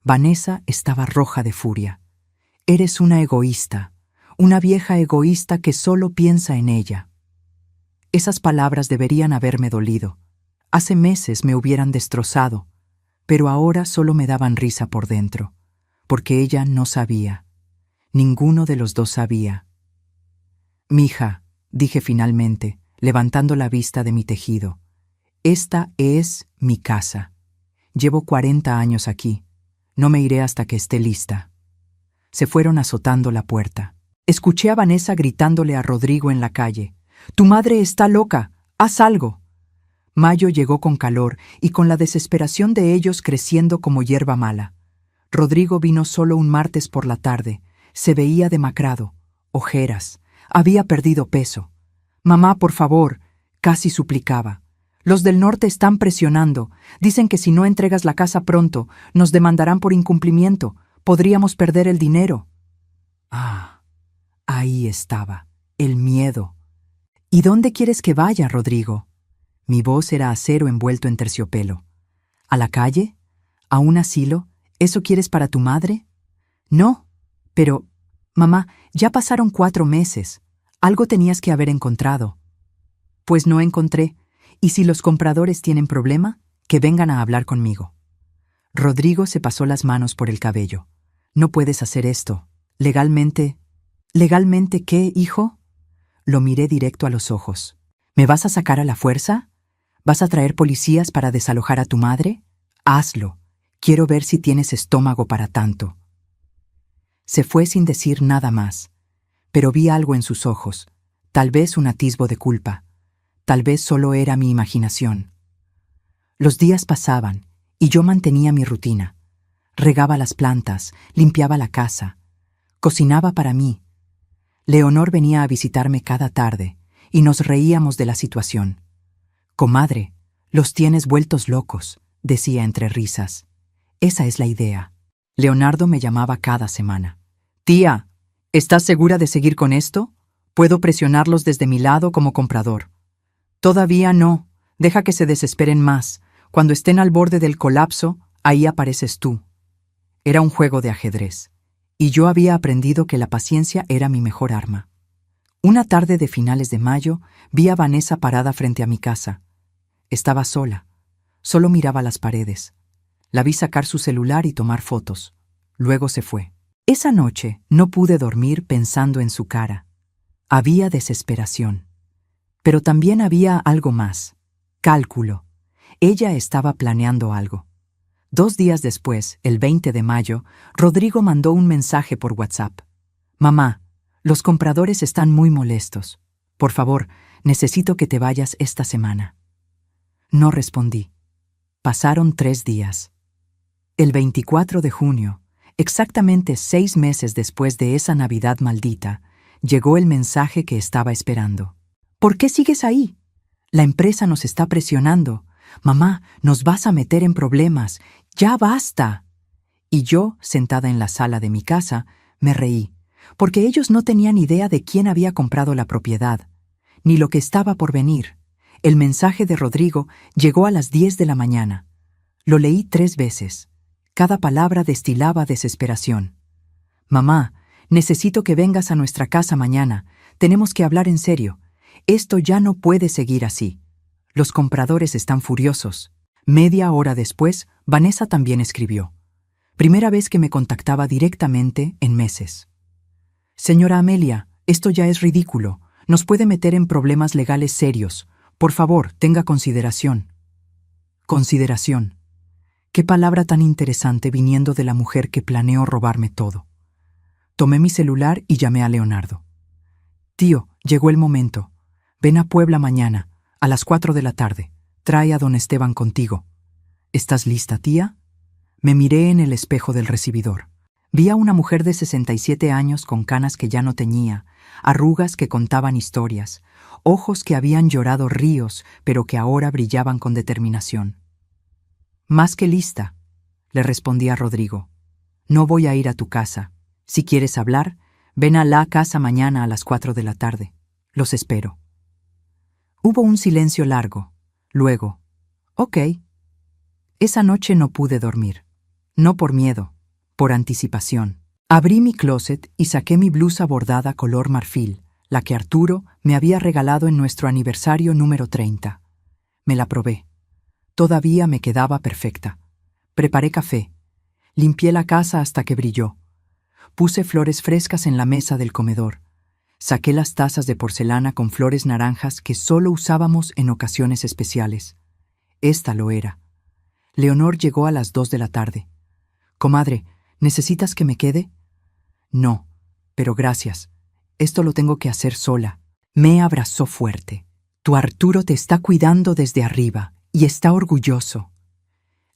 Vanessa estaba roja de furia. Eres una egoísta, una vieja egoísta que solo piensa en ella. Esas palabras deberían haberme dolido. Hace meses me hubieran destrozado, pero ahora solo me daban risa por dentro, porque ella no sabía. Ninguno de los dos sabía. Mija, dije finalmente, levantando la vista de mi tejido, esta es mi casa. Llevo 40 años aquí. No me iré hasta que esté lista. Se fueron azotando la puerta. Escuché a Vanessa gritándole a Rodrigo en la calle. «Tu madre está loca. Haz algo». Mayo llegó con calor y con la desesperación de ellos creciendo como hierba mala. Rodrigo vino solo un martes por la tarde. Se veía demacrado, ojeras, había perdido peso. «Mamá, por favor», casi suplicaba. «Los del norte están presionando. Dicen que si no entregas la casa pronto, nos demandarán por incumplimiento. Podríamos perder el dinero». Ah, ahí estaba, el miedo. «¿Y dónde quieres que vaya, Rodrigo?» Mi voz era acero envuelto en terciopelo. ¿A la calle? ¿A un asilo? ¿Eso quieres para tu madre? No, pero, mamá, ya pasaron 4 meses. Algo tenías que haber encontrado. Pues no encontré. ¿Y si los compradores tienen problema? Que vengan a hablar conmigo. Rodrigo se pasó las manos por el cabello. No puedes hacer esto. Legalmente. ¿Legalmente qué, hijo? Lo miré directo a los ojos. ¿Me vas a sacar a la fuerza? ¿Vas a traer policías para desalojar a tu madre? Hazlo. Quiero ver si tienes estómago para tanto. Se fue sin decir nada más, pero vi algo en sus ojos, tal vez un atisbo de culpa, tal vez solo era mi imaginación. Los días pasaban y yo mantenía mi rutina. Regaba las plantas, limpiaba la casa, cocinaba para mí. Leonor venía a visitarme cada tarde y nos reíamos de la situación. «Comadre, los tienes vueltos locos», decía entre risas. «Esa es la idea». Leonardo me llamaba cada semana. «Tía, ¿estás segura de seguir con esto? Puedo presionarlos desde mi lado como comprador». «Todavía no. Deja que se desesperen más. Cuando estén al borde del colapso, ahí apareces tú». Era un juego de ajedrez, y yo había aprendido que la paciencia era mi mejor arma. Una tarde de finales de mayo, vi a Vanessa parada frente a mi casa. Estaba sola. Solo miraba las paredes. La vi sacar su celular y tomar fotos. Luego se fue. Esa noche no pude dormir pensando en su cara. Había desesperación. Pero también había algo más. Cálculo. Ella estaba planeando algo. 2 días después, el 20 de mayo, Rodrigo mandó un mensaje por WhatsApp. «Mamá, los compradores están muy molestos. Por favor, necesito que te vayas esta semana». No respondí. Pasaron 3 días. El 24 de junio, exactamente 6 meses después de esa Navidad maldita, llegó el mensaje que estaba esperando. «¿Por qué sigues ahí? La empresa nos está presionando. Mamá, nos vas a meter en problemas. ¡Ya basta!». Y yo, sentada en la sala de mi casa, me reí, porque ellos no tenían idea de quién había comprado la propiedad, ni lo que estaba por venir. El mensaje de Rodrigo llegó a las 10 de la mañana. Lo leí 3 veces. Cada palabra destilaba desesperación. «Mamá, necesito que vengas a nuestra casa mañana. Tenemos que hablar en serio. Esto ya no puede seguir así. Los compradores están furiosos». Media hora después, Vanessa también escribió. Primera vez que me contactaba directamente en meses. «Señora Amelia, esto ya es ridículo. Nos puede meter en problemas legales serios. Por favor, tenga consideración». Consideración. Qué palabra tan interesante viniendo de la mujer que planeó robarme todo. Tomé mi celular y llamé a Leonardo. «Tío, llegó el momento. Ven a Puebla mañana, a las 4 de la tarde. Trae a don Esteban contigo». «¿Estás lista, tía?». Me miré en el espejo del recibidor. Vi a una mujer de 67 años con canas que ya no teñía, arrugas que contaban historias, ojos que habían llorado ríos, pero que ahora brillaban con determinación. «Más que lista», le respondí a Rodrigo. «No voy a ir a tu casa. Si quieres hablar, ven a la casa mañana a las 4 de la tarde. Los espero». Hubo un silencio largo. Luego, «Ok». Esa noche no pude dormir. No por miedo, por anticipación. Abrí mi closet y saqué mi blusa bordada color marfil, la que Arturo me había regalado en nuestro aniversario número 30. Me la probé. Todavía me quedaba perfecta. Preparé café. Limpié la casa hasta que brilló. Puse flores frescas en la mesa del comedor. Saqué las tazas de porcelana con flores naranjas que solo usábamos en ocasiones especiales. Esta lo era. Leonor llegó a las 2 de la tarde. «Comadre, ¿necesitas que me quede?». «No, pero gracias. Esto lo tengo que hacer sola». Me abrazó fuerte. «Tu Arturo te está cuidando desde arriba y está orgulloso».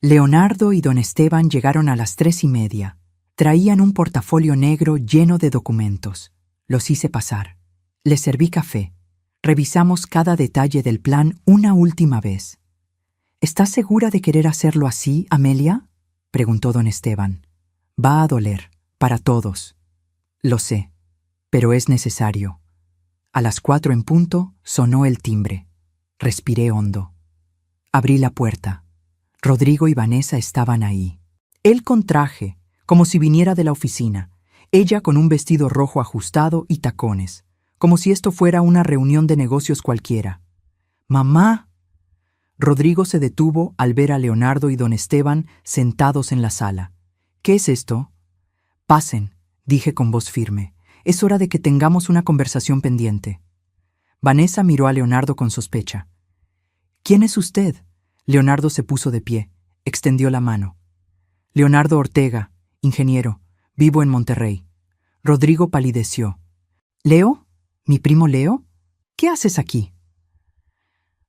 Leonardo y don Esteban llegaron a las 3:30. Traían un portafolio negro lleno de documentos. Los hice pasar. Les serví café. Revisamos cada detalle del plan una última vez. «¿Estás segura de querer hacerlo así, Amelia?», preguntó don Esteban. «Va a doler, para todos». «Lo sé, pero es necesario». A las 4 en punto sonó el timbre. Respiré hondo. Abrí la puerta. Rodrigo y Vanessa estaban ahí. Él con traje, como si viniera de la oficina. Ella con un vestido rojo ajustado y tacones, como si esto fuera una reunión de negocios cualquiera. «¡Mamá!». Rodrigo se detuvo al ver a Leonardo y don Esteban sentados en la sala. «¿Qué es esto?». «Pasen», dije con voz firme. «Es hora de que tengamos una conversación pendiente». Vanessa miró a Leonardo con sospecha. «¿Quién es usted?». Leonardo se puso de pie, extendió la mano. «Leonardo Ortega, ingeniero, vivo en Monterrey». Rodrigo palideció. «¿Leo? ¿Mi primo Leo? ¿Qué haces aquí?».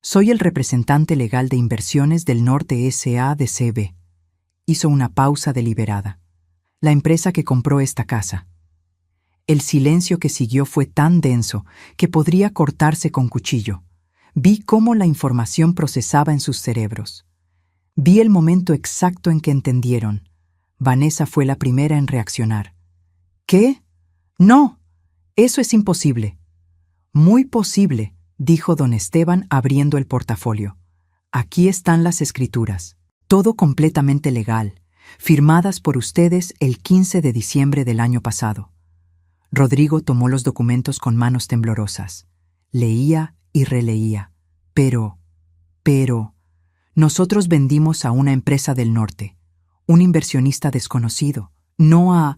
«Soy el representante legal de inversiones del Norte S.A.D.C.B». Hizo una pausa deliberada. «La empresa que compró esta casa». El silencio que siguió fue tan denso que podría cortarse con cuchillo. Vi cómo la información procesaba en sus cerebros. Vi el momento exacto en que entendieron. Vanessa fue la primera en reaccionar. «¿Qué? No, eso es imposible». «Muy posible», dijo don Esteban abriendo el portafolio. «Aquí están las escrituras. Todo completamente legal. firmadas por ustedes el 15 de diciembre del año pasado. Rodrigo tomó los documentos con manos temblorosas. Leía y releía. Pero, nosotros vendimos a una empresa del norte, un inversionista desconocido, no a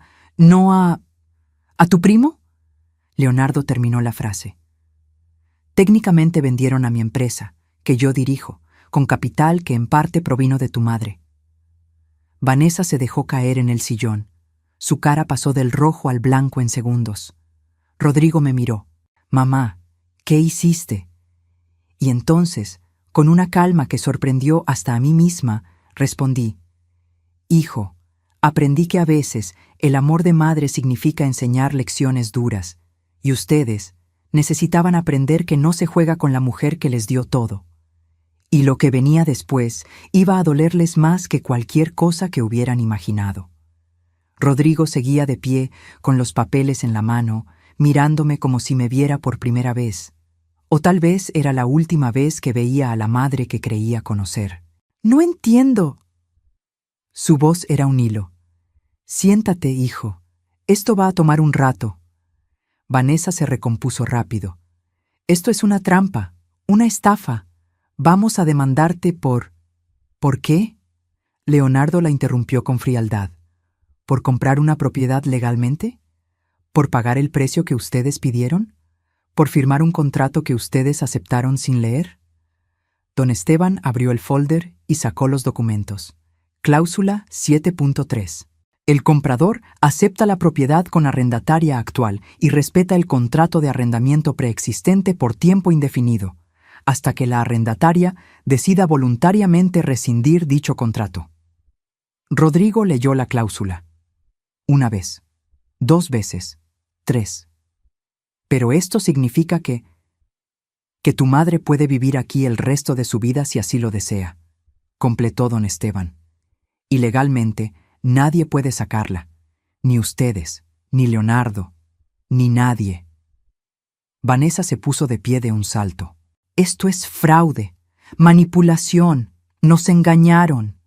tu primo. Leonardo terminó la frase. Técnicamente vendieron a mi empresa, que yo dirijo, con capital que en parte provino de tu madre. Vanessa se dejó caer en el sillón. Su cara pasó del rojo al blanco en segundos. Rodrigo me miró. Mamá, ¿qué hiciste? Y entonces, con una calma que sorprendió hasta a mí misma, respondí: Hijo, aprendí que a veces el amor de madre significa enseñar lecciones duras, y ustedes necesitaban aprender que no se juega con la mujer que les dio todo. Y lo que venía después iba a dolerles más que cualquier cosa que hubieran imaginado. Rodrigo seguía de pie, con los papeles en la mano, mirándome como si me viera por primera vez. O tal vez era la última vez que veía a la madre que creía conocer. «No entiendo». Su voz era un hilo. «Siéntate, hijo. Esto va a tomar un rato». Vanessa se recompuso rápido. «Esto es una trampa, una estafa. Vamos a demandarte por...» «¿Por qué?» Leonardo la interrumpió con frialdad. ¿Por comprar una propiedad legalmente? ¿Por pagar el precio que ustedes pidieron? ¿Por firmar un contrato que ustedes aceptaron sin leer? Don Esteban abrió el folder y sacó los documentos. Cláusula 7.3. El comprador acepta la propiedad con arrendataria actual y respeta el contrato de arrendamiento preexistente por tiempo indefinido, hasta que la arrendataria decida voluntariamente rescindir dicho contrato. Rodrigo leyó la cláusula. 1 vez, 2 veces, 3. Pero esto significa que tu madre puede vivir aquí el resto de su vida si así lo desea, completó don Esteban. Y legalmente nadie puede sacarla, ni ustedes, ni Leonardo, ni nadie. Vanessa se puso de pie de un salto. Esto es fraude, manipulación, nos engañaron.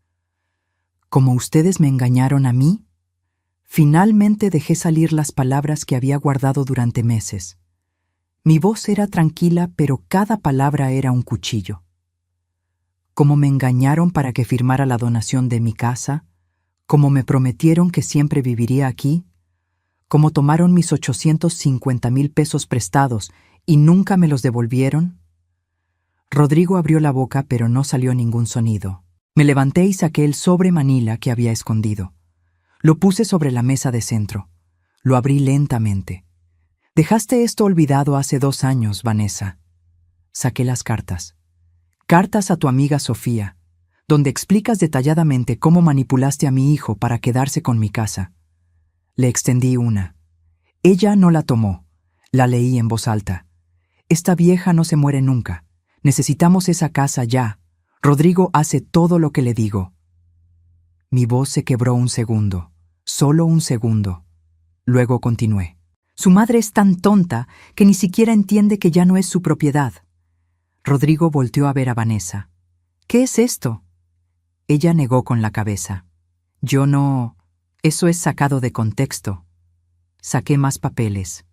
¿Como ustedes me engañaron a mí? Finalmente dejé salir las palabras que había guardado durante meses. Mi voz era tranquila, pero cada palabra era un cuchillo. Como me engañaron para que firmara la donación de mi casa, como me prometieron que siempre viviría aquí, como tomaron mis 850,000 pesos prestados y nunca me los devolvieron. Rodrigo abrió la boca, pero no salió ningún sonido. Me levanté y saqué el sobre manila que había escondido. Lo puse sobre la mesa de centro. Lo abrí lentamente. Dejaste esto olvidado hace 2 años, Vanessa. Saqué las cartas. Cartas a tu amiga Sofía, donde explicas detalladamente cómo manipulaste a mi hijo para quedarse con mi casa. Le extendí una. Ella no la tomó. La leí en voz alta. Esta vieja no se muere nunca. Necesitamos esa casa ya. Rodrigo hace todo lo que le digo. Mi voz se quebró un segundo, solo un segundo. Luego continué. Su madre es tan tonta que ni siquiera entiende que ya no es su propiedad. Rodrigo volteó a ver a Vanessa. ¿Qué es esto? Ella negó con la cabeza. Yo no... Eso es sacado de contexto. Saqué más papeles.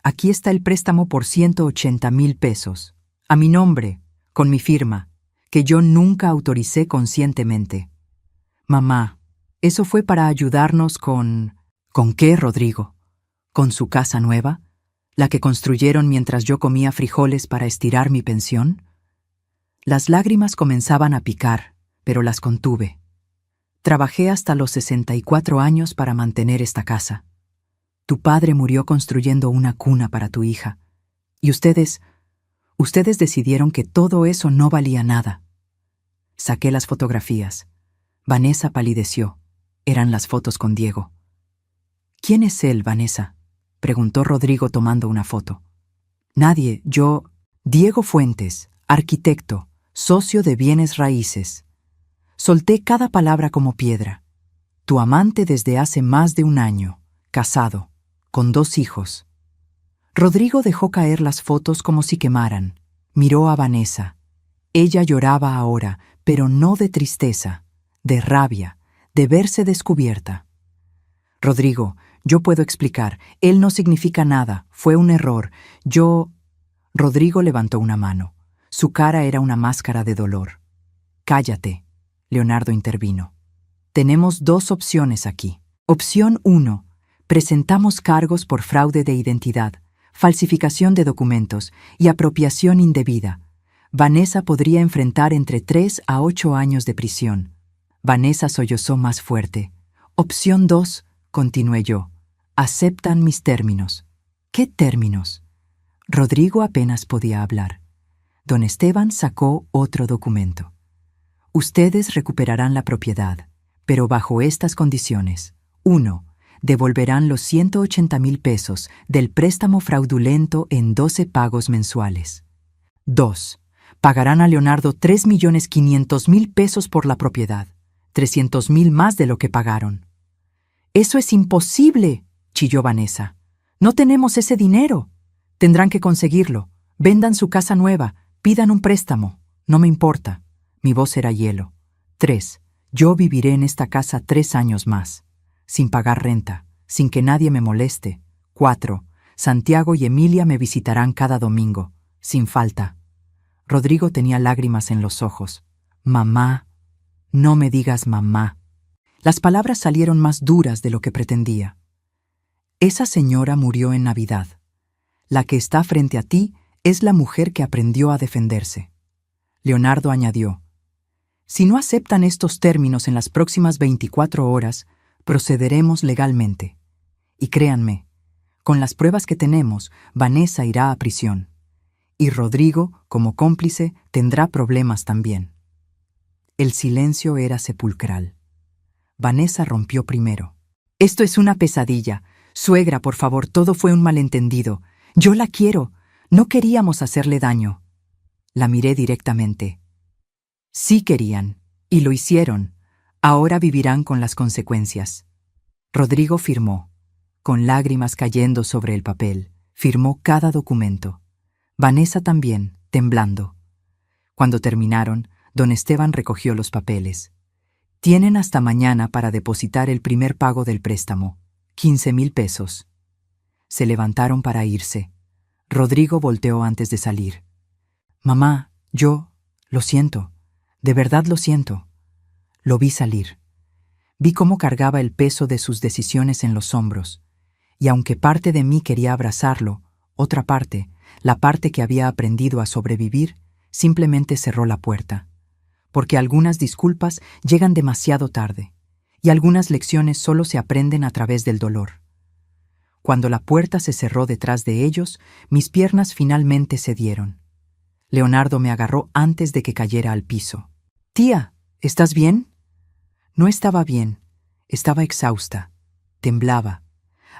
Aquí está el préstamo por 180,000 pesos. A mi nombre, con mi firma, que yo nunca autoricé conscientemente. Mamá, eso fue para ayudarnos con... ¿Con qué, Rodrigo? ¿Con su casa nueva? ¿La que construyeron mientras yo comía frijoles para estirar mi pensión? Las lágrimas comenzaban a picar, pero las contuve. Trabajé hasta los 64 años para mantener esta casa. Tu padre murió construyendo una cuna para tu hija. Y ustedes decidieron que todo eso no valía nada. Saqué las fotografías. Vanessa palideció. Eran las fotos con Diego. ¿Quién es él, Vanessa?, preguntó Rodrigo tomando una foto. Nadie, yo... Diego Fuentes, arquitecto, socio de bienes raíces. Solté cada palabra como piedra. Tu amante desde hace más de 1 año, casado, con 2 hijos. Rodrigo dejó caer las fotos como si quemaran. Miró a Vanessa. Ella lloraba ahora, pero no de tristeza, de rabia, de verse descubierta. Rodrigo, yo puedo explicar. Él no significa nada. Fue un error. Rodrigo levantó una mano. Su cara era una máscara de dolor. Cállate, Leonardo intervino. Tenemos dos opciones aquí. Opción 1. Presentamos cargos por fraude de identidad, falsificación de documentos y apropiación indebida. Vanessa podría enfrentar entre 3 a 8 años de prisión. Vanessa sollozó más fuerte. Opción 2, continué yo. Aceptan mis términos. ¿Qué términos? Rodrigo apenas podía hablar. Don Esteban sacó otro documento. Ustedes recuperarán la propiedad, pero bajo estas condiciones. 1. Devolverán los 180,000 pesos del préstamo fraudulento en 12 pagos mensuales. 2. Pagarán a Leonardo 3,500,000 pesos por la propiedad, 300,000 más de lo que pagaron. «¡Eso es imposible!», chilló Vanessa. «No tenemos ese dinero. Tendrán que conseguirlo. Vendan su casa nueva, pidan un préstamo. No me importa». Mi voz era hielo. 3. Yo viviré en esta casa 3 años más, sin pagar renta, sin que nadie me moleste. 4. Santiago y Emilia me visitarán cada domingo, sin falta. Rodrigo tenía lágrimas en los ojos. «Mamá, no me digas mamá». Las palabras salieron más duras de lo que pretendía. «Esa señora murió en Navidad. La que está frente a ti es la mujer que aprendió a defenderse». Leonardo añadió: «Si no aceptan estos términos en las próximas 24 horas, procederemos legalmente. Y créanme, con las pruebas que tenemos, Vanessa irá a prisión. Y Rodrigo, como cómplice, tendrá problemas también». El silencio era sepulcral. Vanessa rompió primero. «Esto es una pesadilla. Suegra, por favor, todo fue un malentendido. Yo la quiero. No queríamos hacerle daño». La miré directamente. «Sí querían, y lo hicieron. Ahora vivirán con las consecuencias». Rodrigo firmó. Con lágrimas cayendo sobre el papel, firmó cada documento. Vanessa también, temblando. Cuando terminaron, don Esteban recogió los papeles. «Tienen hasta mañana para depositar el primer pago del préstamo, 15,000 pesos». Se levantaron para irse. Rodrigo volteó antes de salir. «Mamá, lo siento, de verdad lo siento». Lo vi salir. Vi cómo cargaba el peso de sus decisiones en los hombros, y aunque parte de mí quería abrazarlo, otra parte, la parte que había aprendido a sobrevivir, simplemente cerró la puerta. Porque algunas disculpas llegan demasiado tarde, y algunas lecciones solo se aprenden a través del dolor. Cuando la puerta se cerró detrás de ellos, mis piernas finalmente cedieron. Leonardo me agarró antes de que cayera al piso. «Tía, ¿estás bien?» No estaba bien. Estaba exhausta. Temblaba.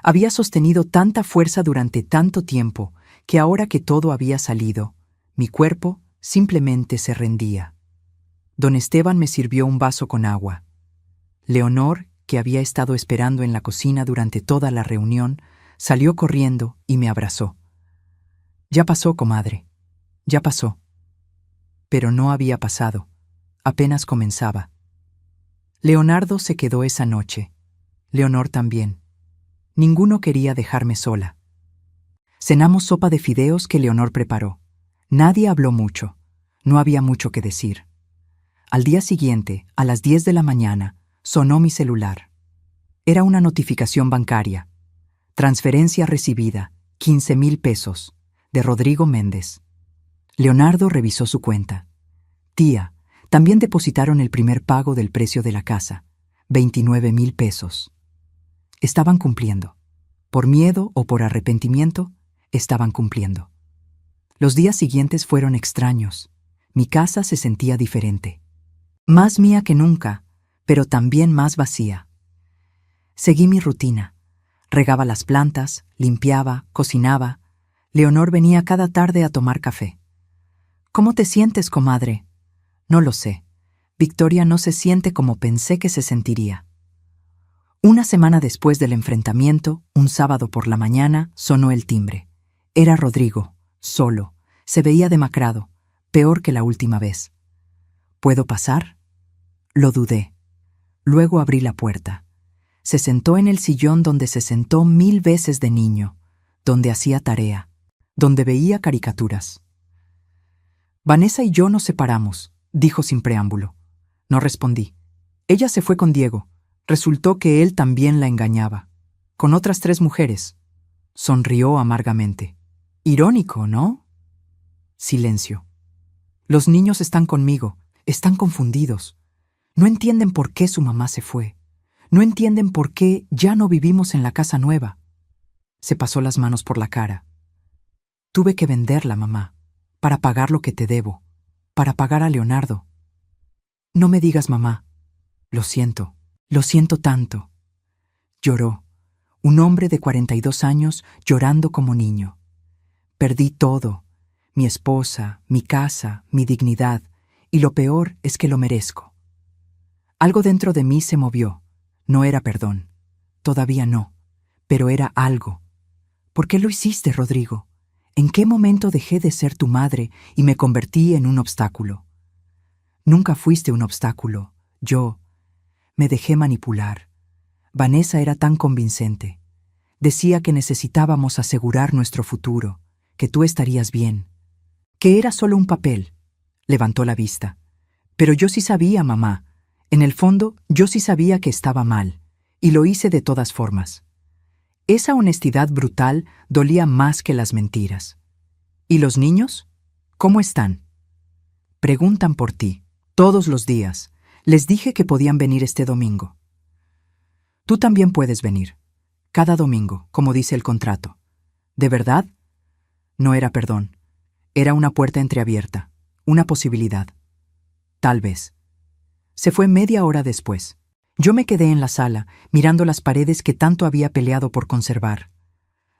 Había sostenido tanta fuerza durante tanto tiempo que ahora que todo había salido, mi cuerpo simplemente se rendía. Don Esteban me sirvió un vaso con agua. Leonor, que había estado esperando en la cocina durante toda la reunión, salió corriendo y me abrazó. «Ya pasó, comadre. Ya pasó». Pero no había pasado. Apenas comenzaba. Leonardo se quedó esa noche. Leonor también. Ninguno quería dejarme sola. Cenamos sopa de fideos que Leonor preparó. Nadie habló mucho. No había mucho que decir. Al día siguiente, a las 10 de la mañana, sonó mi celular. Era una notificación bancaria. Transferencia recibida, 15,000 pesos, de Rodrigo Méndez. Leonardo revisó su cuenta. «Tía, también depositaron el primer pago del precio de la casa, 29,000 pesos». Estaban cumpliendo. Por miedo o por arrepentimiento, estaban cumpliendo. Los días siguientes fueron extraños. Mi casa se sentía diferente. Más mía que nunca, pero también más vacía. Seguí mi rutina. Regaba las plantas, limpiaba, cocinaba. Leonor venía cada tarde a tomar café. «¿Cómo te sientes, comadre?» «No lo sé. Victoria no se siente como pensé que se sentiría». Una semana después del enfrentamiento, un sábado por la mañana, sonó el timbre. Era Rodrigo, solo. Se veía demacrado, peor que la última vez. «¿Puedo pasar?» Lo dudé. Luego abrí la puerta. Se sentó en el sillón donde se sentó 1000 veces de niño, donde hacía tarea, donde veía caricaturas. Vanessa y yo nos separamos, dijo sin preámbulo. No respondí. Ella se fue con Diego. Resultó que él también la engañaba, con otras 3 mujeres. Sonrió amargamente. Irónico, ¿no? Silencio. Los niños están conmigo, están confundidos. No entienden por qué su mamá se fue. No entienden por qué ya no vivimos en la casa nueva. Se pasó las manos por la cara. Tuve que venderla, mamá, para pagar lo que te debo, para pagar a Leonardo. No me digas mamá. Lo siento tanto. Lloró, un hombre de 42 años llorando como niño. Perdí todo, mi esposa, mi casa, mi dignidad, y lo peor es que lo merezco. Algo dentro de mí se movió. No era perdón, todavía no, pero era algo. ¿Por qué lo hiciste, Rodrigo? ¿En qué momento dejé de ser tu madre y me convertí en un obstáculo? Nunca fuiste un obstáculo, yo me dejé manipular. Vanessa era tan convincente. Decía que necesitábamos asegurar nuestro futuro, que tú estarías bien, que era solo un papel. Levantó la vista. Pero yo sí sabía, mamá. En el fondo, yo sí sabía que estaba mal, y lo hice de todas formas. Esa honestidad brutal dolía más que las mentiras. ¿Y los niños? ¿Cómo están? Preguntan por ti, todos los días. Les dije que podían venir este domingo. Tú también puedes venir, cada domingo, como dice el contrato. ¿De verdad? No era perdón. Era una puerta entreabierta, una posibilidad. Tal vez. Se fue media hora después. Yo me quedé en la sala, mirando las paredes que tanto había peleado por conservar.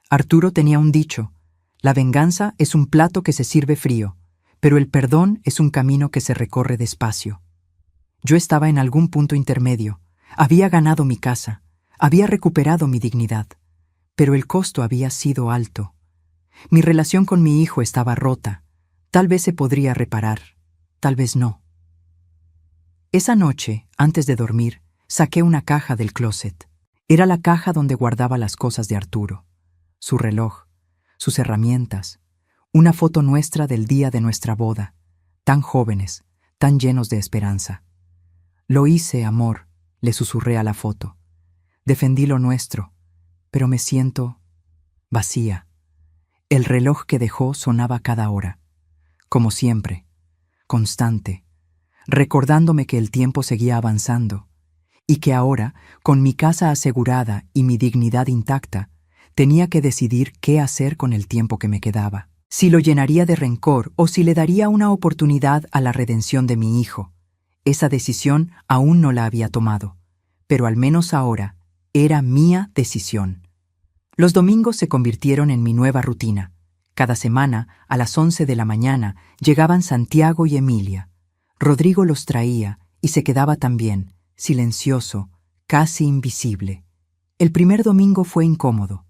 Arturo tenía un dicho: la venganza es un plato que se sirve frío, pero el perdón es un camino que se recorre despacio. Yo estaba en algún punto intermedio. Había ganado mi casa, había recuperado mi dignidad, pero el costo había sido alto. Mi relación con mi hijo estaba rota. Tal vez se podría reparar, tal vez no. Esa noche, antes de dormir, saqué una caja del closet. Era la caja donde guardaba las cosas de Arturo, su reloj, sus herramientas, una foto nuestra del día de nuestra boda, tan jóvenes, tan llenos de esperanza. Lo hice, amor, le susurré a la foto. Defendí lo nuestro, pero me siento vacía. El reloj que dejó sonaba cada hora, como siempre, constante, recordándome que el tiempo seguía avanzando y que ahora, con mi casa asegurada y mi dignidad intacta, tenía que decidir qué hacer con el tiempo que me quedaba. Si lo llenaría de rencor o si le daría una oportunidad a la redención de mi hijo. Esa decisión aún no la había tomado, pero al menos ahora era mía decisión. Los domingos se convirtieron en mi nueva rutina. Cada semana, a las 11 de la mañana, llegaban Santiago y Emilia. Rodrigo los traía y se quedaba también, silencioso, casi invisible. El primer domingo fue incómodo.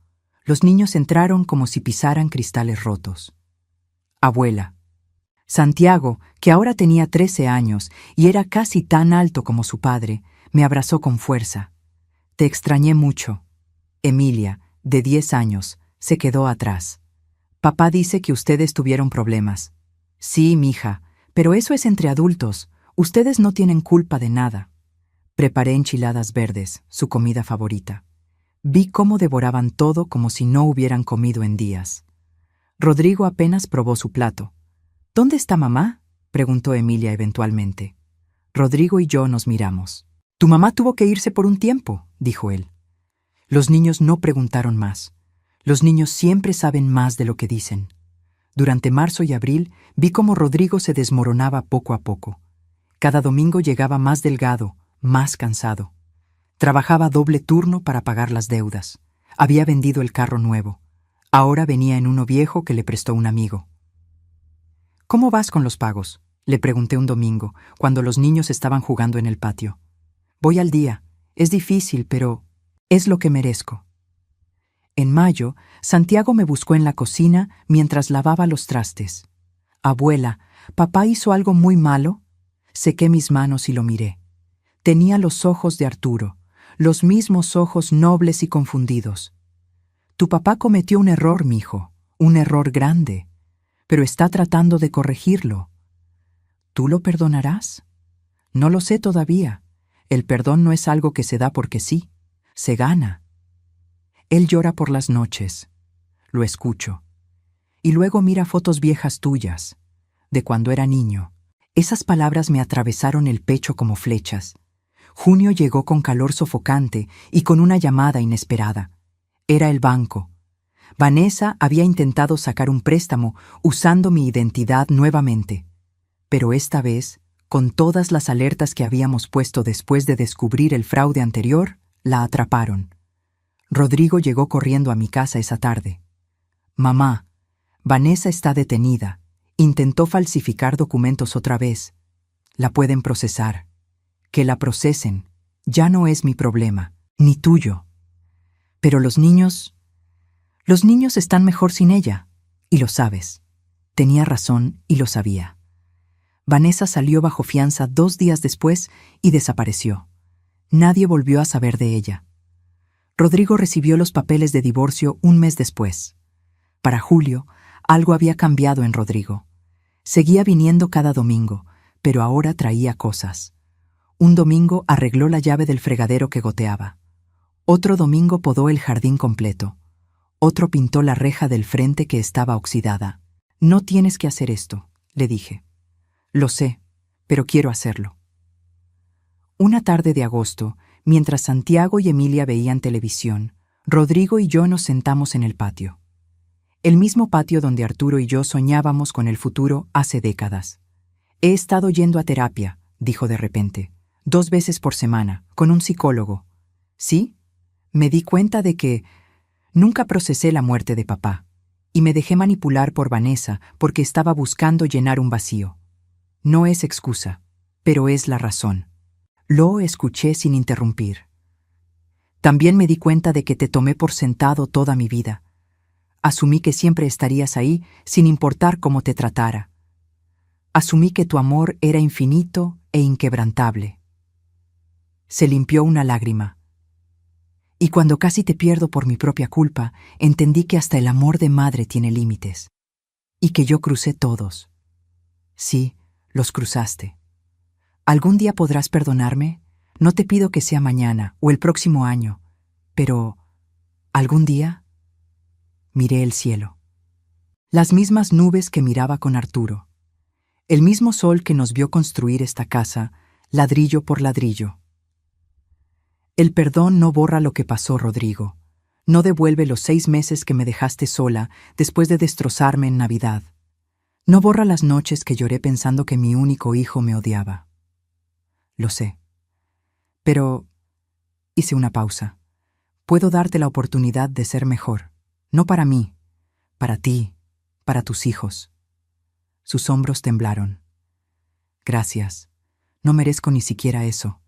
Los niños entraron como si pisaran cristales rotos. Abuela. Santiago, que ahora tenía 13 años y era casi tan alto como su padre, me abrazó con fuerza. Te extrañé mucho. Emilia, de 10 años, se quedó atrás. Papá dice que ustedes tuvieron problemas. Sí, mija, pero eso es entre adultos. Ustedes no tienen culpa de nada. Preparé enchiladas verdes, su comida favorita. Vi cómo devoraban todo como si no hubieran comido en días. Rodrigo apenas probó su plato. ¿Dónde está mamá?, preguntó Emilia eventualmente. Rodrigo y yo nos miramos. Tu mamá tuvo que irse por un tiempo, dijo él. Los niños no preguntaron más. Los niños siempre saben más de lo que dicen. Durante marzo y abril vi cómo Rodrigo se desmoronaba poco a poco. Cada domingo llegaba más delgado, más cansado. Trabajaba doble turno para pagar las deudas. Había vendido el carro nuevo. Ahora venía en uno viejo que le prestó un amigo. ¿Cómo vas con los pagos?, le pregunté un domingo, cuando los niños estaban jugando en el patio. Voy al día. Es difícil, pero es lo que merezco. En mayo, Santiago me buscó en la cocina mientras lavaba los trastes. Abuela, ¿papá hizo algo muy malo? Sequé mis manos y lo miré. Tenía los ojos de Arturo, los mismos ojos nobles y confundidos. Tu papá cometió un error, mijo, un error grande, pero está tratando de corregirlo. ¿Tú lo perdonarás? No lo sé todavía. El perdón no es algo que se da porque sí, se gana. Él llora por las noches. Lo escucho. Y luego mira fotos viejas tuyas, de cuando era niño. Esas palabras me atravesaron el pecho como flechas. Junio llegó con calor sofocante y con una llamada inesperada. Era el banco. Vanessa había intentado sacar un préstamo usando mi identidad nuevamente. Pero esta vez, con todas las alertas que habíamos puesto después de descubrir el fraude anterior, la atraparon. Rodrigo llegó corriendo a mi casa esa tarde. Mamá, Vanessa está detenida. Intentó falsificar documentos otra vez. La pueden procesar. Que la procesen. Ya no es mi problema, ni tuyo. Pero los niños están mejor sin ella. Y lo sabes. Tenía razón y lo sabía. Vanessa salió bajo fianza 2 días después y desapareció. Nadie volvió a saber de ella. Rodrigo recibió los papeles de divorcio un mes después. Para Julio, algo había cambiado en Rodrigo. Seguía viniendo cada domingo, pero ahora traía cosas. Un domingo arregló la llave del fregadero que goteaba. Otro domingo podó el jardín completo. Otro pintó la reja del frente que estaba oxidada. No tienes que hacer esto, le dije. Lo sé, pero quiero hacerlo. Una tarde de agosto, mientras Santiago y Emilia veían televisión, Rodrigo y yo nos sentamos en el patio. El mismo patio donde Arturo y yo soñábamos con el futuro hace décadas. He estado yendo a terapia, dijo de repente, 2 veces por semana, con un psicólogo. ¿Sí? Me di cuenta de que nunca procesé la muerte de papá, y me dejé manipular por Vanessa porque estaba buscando llenar un vacío. No es excusa, pero es la razón. Lo escuché sin interrumpir. También me di cuenta de que te tomé por sentado toda mi vida. Asumí que siempre estarías ahí sin importar cómo te tratara. Asumí que tu amor era infinito e inquebrantable. Se limpió una lágrima. Y cuando casi te pierdo por mi propia culpa, entendí que hasta el amor de madre tiene límites. Y que yo crucé todos. Sí, los cruzaste. ¿Algún día podrás perdonarme? No te pido que sea mañana o el próximo año, pero ¿algún día? Miré el cielo. Las mismas nubes que miraba con Arturo. El mismo sol que nos vio construir esta casa, ladrillo por ladrillo. El perdón no borra lo que pasó, Rodrigo. No devuelve los 6 meses que me dejaste sola después de destrozarme en Navidad. No borra las noches que lloré pensando que mi único hijo me odiaba. Lo sé. Pero hice una pausa. Puedo darte la oportunidad de ser mejor. No para mí, para ti, para tus hijos. Sus hombros temblaron. Gracias. No merezco ni siquiera eso.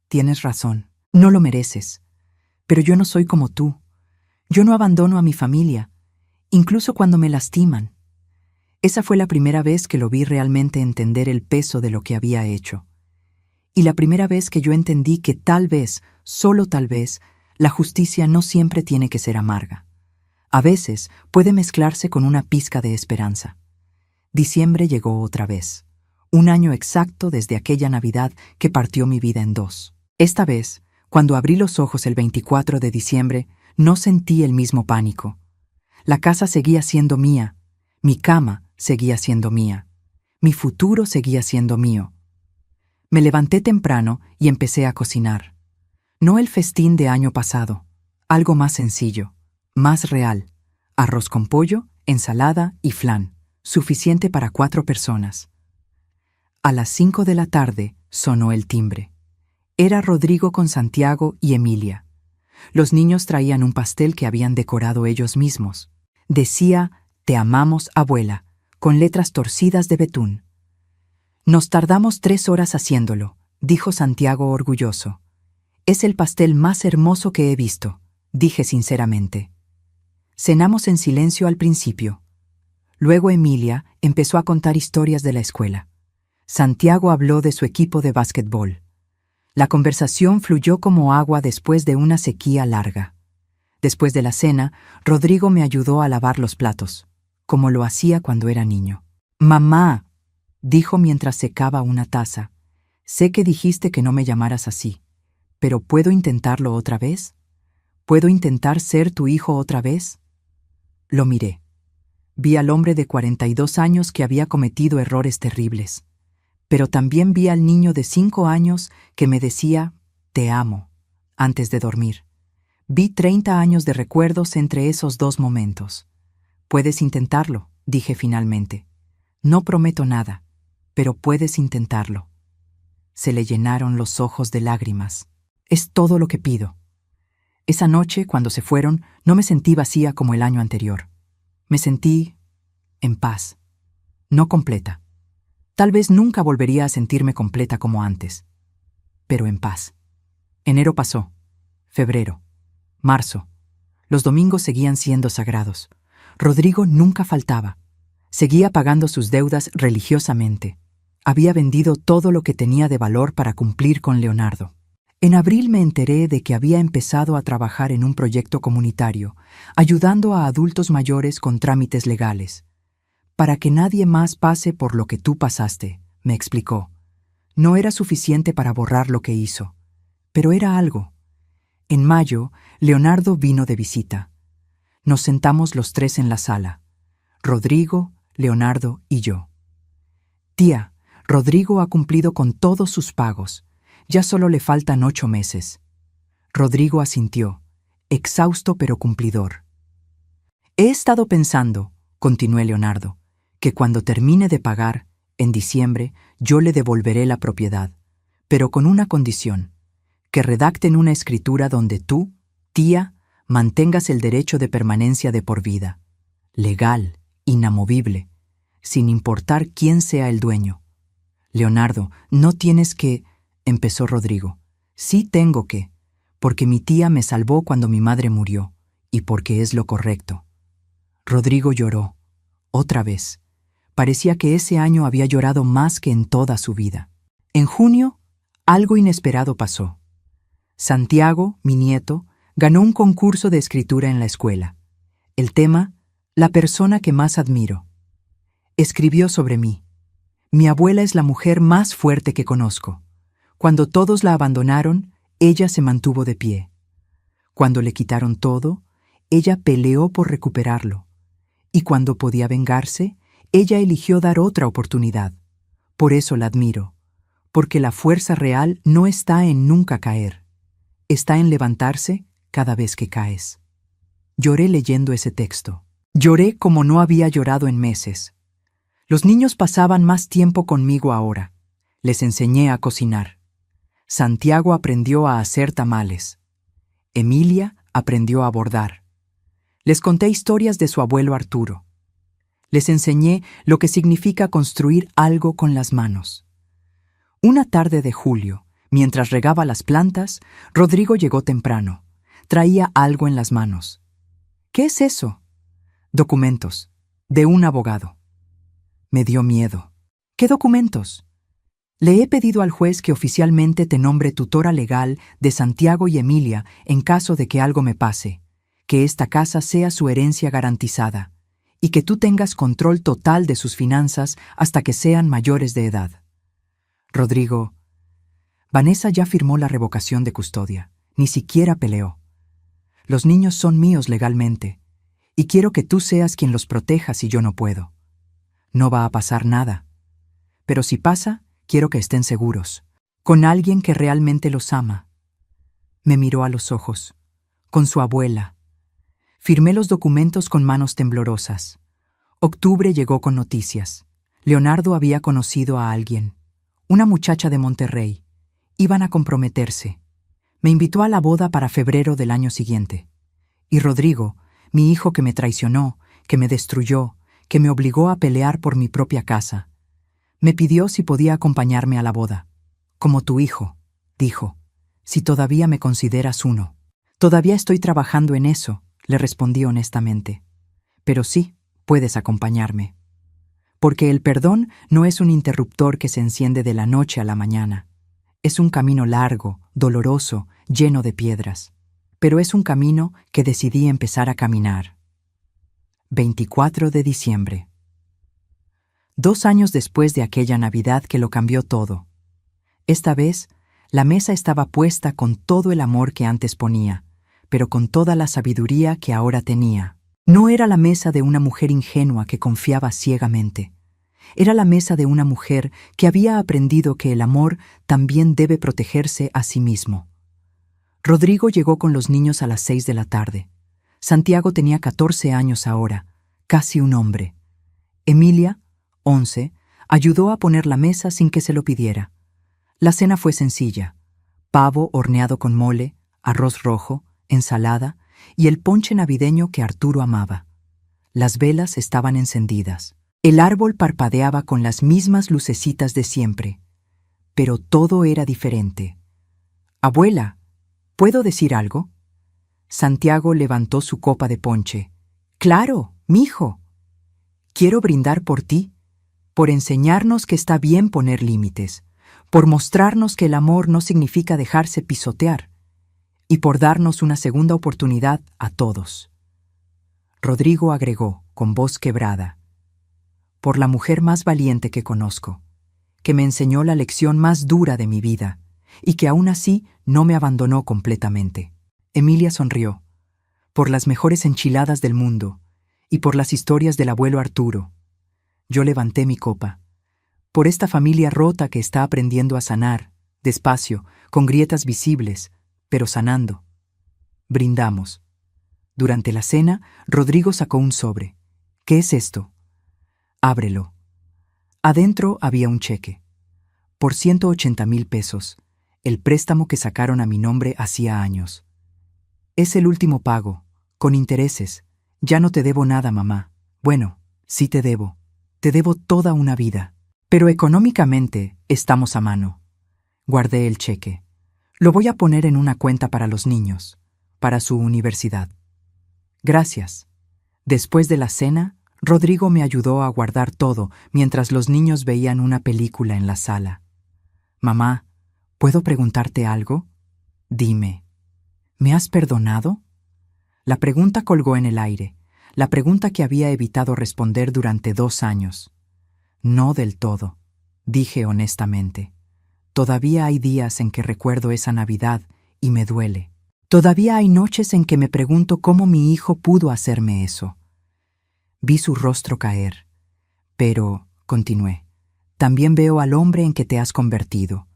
Tienes razón. No lo mereces. Pero yo no soy como tú. Yo no abandono a mi familia, incluso cuando me lastiman. Esa fue la primera vez que lo vi realmente entender el peso de lo que había hecho. Y la primera vez que yo entendí que tal vez, solo tal vez, la justicia no siempre tiene que ser amarga. A veces puede mezclarse con una pizca de esperanza. Diciembre llegó otra vez. 1 año exacto desde aquella Navidad que partió mi vida en 2. Esta vez, cuando abrí los ojos el 24 de diciembre, no sentí el mismo pánico. La casa seguía siendo mía. Mi cama seguía siendo mía. Mi futuro seguía siendo mío. Me levanté temprano y empecé a cocinar. No el festín de año pasado, algo más sencillo, más real. Arroz con pollo, ensalada y flan, suficiente para 4 personas. A las 5 de la tarde sonó el timbre. Era Rodrigo con Santiago y Emilia. Los niños traían un pastel que habían decorado ellos mismos. Decía, «Te amamos, abuela», con letras torcidas de betún. Nos tardamos 3 horas haciéndolo, dijo Santiago orgulloso. Es el pastel más hermoso que he visto, dije sinceramente. Cenamos en silencio al principio. Luego Emilia empezó a contar historias de la escuela. Santiago habló de su equipo de básquetbol. La conversación fluyó como agua después de una sequía larga. Después de la cena, Rodrigo me ayudó a lavar los platos, como lo hacía cuando era niño. «Mamá», dijo mientras secaba una taza, «sé que dijiste que no me llamaras así, pero ¿puedo intentarlo otra vez? ¿Puedo intentar ser tu hijo otra vez?» Lo miré. Vi al hombre de 42 años que había cometido errores terribles, pero también vi al niño de 5 años que me decía «te amo» antes de dormir. Vi 30 años de recuerdos entre esos dos momentos. «Puedes intentarlo», dije finalmente. «No prometo nada, pero puedes intentarlo». Se le llenaron los ojos de lágrimas. «Es todo lo que pido». Esa noche, cuando se fueron, no me sentí vacía como el año anterior. Me sentí en paz, no completa. Tal vez nunca volvería a sentirme completa como antes, pero en paz. Enero pasó, febrero, marzo. Los domingos seguían siendo sagrados. Rodrigo nunca faltaba. Seguía pagando sus deudas religiosamente. Había vendido todo lo que tenía de valor para cumplir con Leonardo. En abril me enteré de que había empezado a trabajar en un proyecto comunitario, ayudando a adultos mayores con trámites legales. «Para que nadie más pase por lo que tú pasaste», me explicó. No era suficiente para borrar lo que hizo, pero era algo. En mayo, Leonardo vino de visita. Nos sentamos los tres en la sala, Rodrigo, Leonardo y yo. «Tía, Rodrigo ha cumplido con todos sus pagos. Ya solo le faltan 8 meses». Rodrigo asintió, exhausto pero cumplidor. «He estado pensando», continuó Leonardo, «que cuando termine de pagar, en diciembre, yo le devolveré la propiedad, pero con una condición, que redacten una escritura donde tú, tía, mantengas el derecho de permanencia de por vida, legal, inamovible, sin importar quién sea el dueño». «Leonardo, no tienes que», empezó Rodrigo. «Sí tengo que, porque mi tía me salvó cuando mi madre murió, y porque es lo correcto». Rodrigo lloró, otra vez. Parecía que ese año había llorado más que en toda su vida. En junio, algo inesperado pasó. Santiago, mi nieto, ganó un concurso de escritura en la escuela. El tema, la persona que más admiro. Escribió sobre mí. «Mi abuela es la mujer más fuerte que conozco. Cuando todos la abandonaron, ella se mantuvo de pie. Cuando le quitaron todo, ella peleó por recuperarlo. Y cuando podía vengarse, ella eligió dar otra oportunidad. Por eso la admiro, porque la fuerza real no está en nunca caer, está en levantarse cada vez que caes». Lloré leyendo ese texto. Lloré como no había llorado en meses. Los niños pasaban más tiempo conmigo ahora. Les enseñé a cocinar. Santiago aprendió a hacer tamales. Emilia aprendió a bordar. Les conté historias de su abuelo Arturo. Les enseñé lo que significa construir algo con las manos. Una tarde de julio, mientras regaba las plantas, Rodrigo llegó temprano. Traía algo en las manos. «¿Qué es eso?» «Documentos. De un abogado». Me dio miedo. «¿Qué documentos?» «Le he pedido al juez que oficialmente te nombre tutora legal de Santiago y Emilia en caso de que algo me pase, que esta casa sea su herencia garantizada, y que tú tengas control total de sus finanzas hasta que sean mayores de edad». Rodrigo: «Vanessa ya firmó la revocación de custodia. Ni siquiera peleó. Los niños son míos legalmente, y quiero que tú seas quien los proteja si yo no puedo. No va a pasar nada. Pero si pasa, quiero que estén seguros, con alguien que realmente los ama». Me miró a los ojos, con su abuela. Firmé los documentos con manos temblorosas. Octubre llegó con noticias. Leonardo había conocido a alguien, una muchacha de Monterrey. Iban a comprometerse. Me invitó a la boda para febrero del año siguiente. Y Rodrigo, mi hijo que me traicionó, que me destruyó, que me obligó a pelear por mi propia casa, me pidió si podía acompañarme a la boda. «Como tu hijo», dijo, «si todavía me consideras uno». «Todavía estoy trabajando en eso», le respondí honestamente. «Pero sí, puedes acompañarme. Porque el perdón no es un interruptor que se enciende de la noche a la mañana. Es un camino largo, doloroso, lleno de piedras. Pero es un camino que decidí empezar a caminar. 24 de diciembre. 2 años después de aquella Navidad que lo cambió todo. Esta vez, la mesa estaba puesta con todo el amor que antes ponía, pero con toda la sabiduría que ahora tenía. No era la mesa de una mujer ingenua que confiaba ciegamente. Era la mesa de una mujer que había aprendido que el amor también debe protegerse a sí mismo. Rodrigo llegó con los niños a las 6 de la tarde. Santiago tenía 14 años ahora, casi un hombre. Emilia, 11, ayudó a poner la mesa sin que se lo pidiera. La cena fue sencilla: pavo horneado con mole, arroz rojo, ensalada y el ponche navideño que Arturo amaba. Las velas estaban encendidas. El árbol parpadeaba con las mismas lucecitas de siempre. Pero todo era diferente. «Abuela, ¿puedo decir algo?» Santiago levantó su copa de ponche. «Claro, mijo. Quiero brindar por ti, por enseñarnos que está bien poner límites, por mostrarnos que el amor no significa dejarse pisotear, y por darnos una segunda oportunidad a todos». Rodrigo agregó, con voz quebrada: «Por la mujer más valiente que conozco, que me enseñó la lección más dura de mi vida, y que aún así no me abandonó completamente». Emilia sonrió. «Por las mejores enchiladas del mundo, y por las historias del abuelo Arturo». Yo levanté mi copa. «Por esta familia rota que está aprendiendo a sanar, despacio, con grietas visibles, pero sanando». Brindamos. Durante la cena, Rodrigo sacó un sobre. «¿Qué es esto?» «Ábrelo». Adentro había un cheque. Por 180,000 pesos, el préstamo que sacaron a mi nombre hacía años. «Es el último pago, con intereses. Ya no te debo nada, mamá. Bueno, sí te debo. Te debo toda una vida. Pero económicamente estamos a mano». Guardé el cheque. «Lo voy a poner en una cuenta para los niños, para su universidad». «Gracias». Después de la cena, Rodrigo me ayudó a guardar todo mientras los niños veían una película en la sala. «Mamá, ¿puedo preguntarte algo?» «Dime». «¿Me has perdonado?» La pregunta colgó en el aire, la pregunta que había evitado responder durante 2 años. «No del todo», dije honestamente. «Todavía hay días en que recuerdo esa Navidad y me duele. Todavía hay noches en que me pregunto cómo mi hijo pudo hacerme eso». Vi su rostro caer. «Pero», continué, «también veo al hombre en que te has convertido,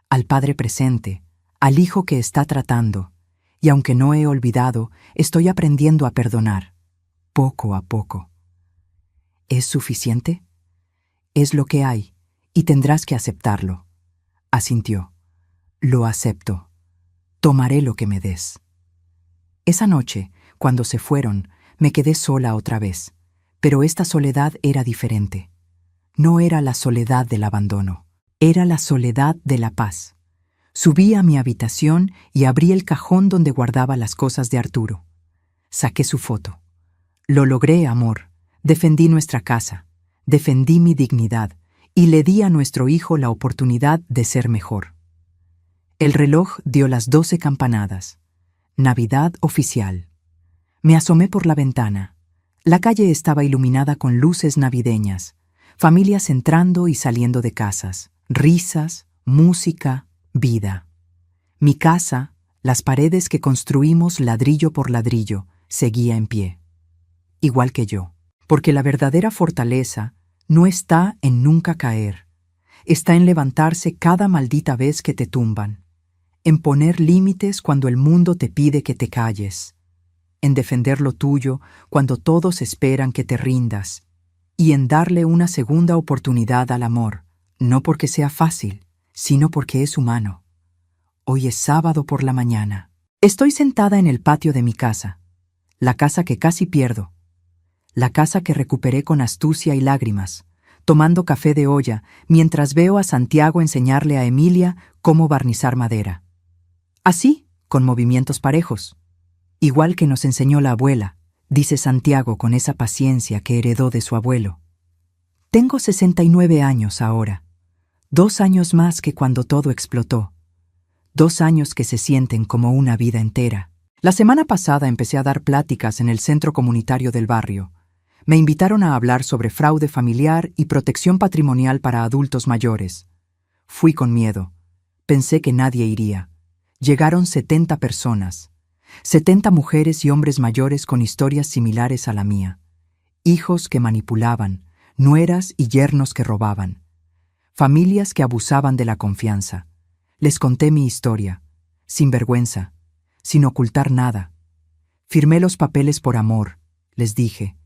al padre presente, al hijo que está tratando, y aunque no he olvidado, estoy aprendiendo a perdonar, poco a poco». «¿Es suficiente?» «Es lo que hay, y tendrás que aceptarlo», asintió. «Lo acepto. Tomaré lo que me des». Esa noche, cuando se fueron, me quedé sola otra vez, pero esta soledad era diferente. No era la soledad del abandono, era la soledad de la paz. Subí a mi habitación y abrí el cajón donde guardaba las cosas de Arturo. Saqué su foto. «Lo logré, amor. Defendí nuestra casa, defendí mi dignidad y le di a nuestro hijo la oportunidad de ser mejor». El reloj dio las 12 campanadas. Navidad oficial. Me asomé por la ventana. La calle estaba iluminada con luces navideñas, familias entrando y saliendo de casas, risas, música, vida. Mi casa, las paredes que construimos ladrillo por ladrillo, seguía en pie. Igual que yo. Porque la verdadera fortaleza no está en nunca caer, está en levantarse cada maldita vez que te tumban, en poner límites cuando el mundo te pide que te calles, en defender lo tuyo cuando todos esperan que te rindas, y en darle una segunda oportunidad al amor, no porque sea fácil, sino porque es humano. Hoy es sábado por la mañana. Estoy sentada en el patio de mi casa, la casa que casi pierdo, la casa que recuperé con astucia y lágrimas, tomando café de olla mientras veo a Santiago enseñarle a Emilia cómo barnizar madera. Así, con movimientos parejos. Igual que nos enseñó la abuela, dice Santiago con esa paciencia que heredó de su abuelo. Tengo 69 años ahora, 2 años más que cuando todo explotó. 2 años que se sienten como una vida entera. La semana pasada empecé a dar pláticas en el centro comunitario del barrio. Me invitaron a hablar sobre fraude familiar y protección patrimonial para adultos mayores. Fui con miedo. Pensé que nadie iría. Llegaron 70 personas. 70 mujeres y hombres mayores con historias similares a la mía. Hijos que manipulaban, nueras y yernos que robaban. Familias que abusaban de la confianza. Les conté mi historia, sin vergüenza, sin ocultar nada. Firmé los papeles por amor, les dije,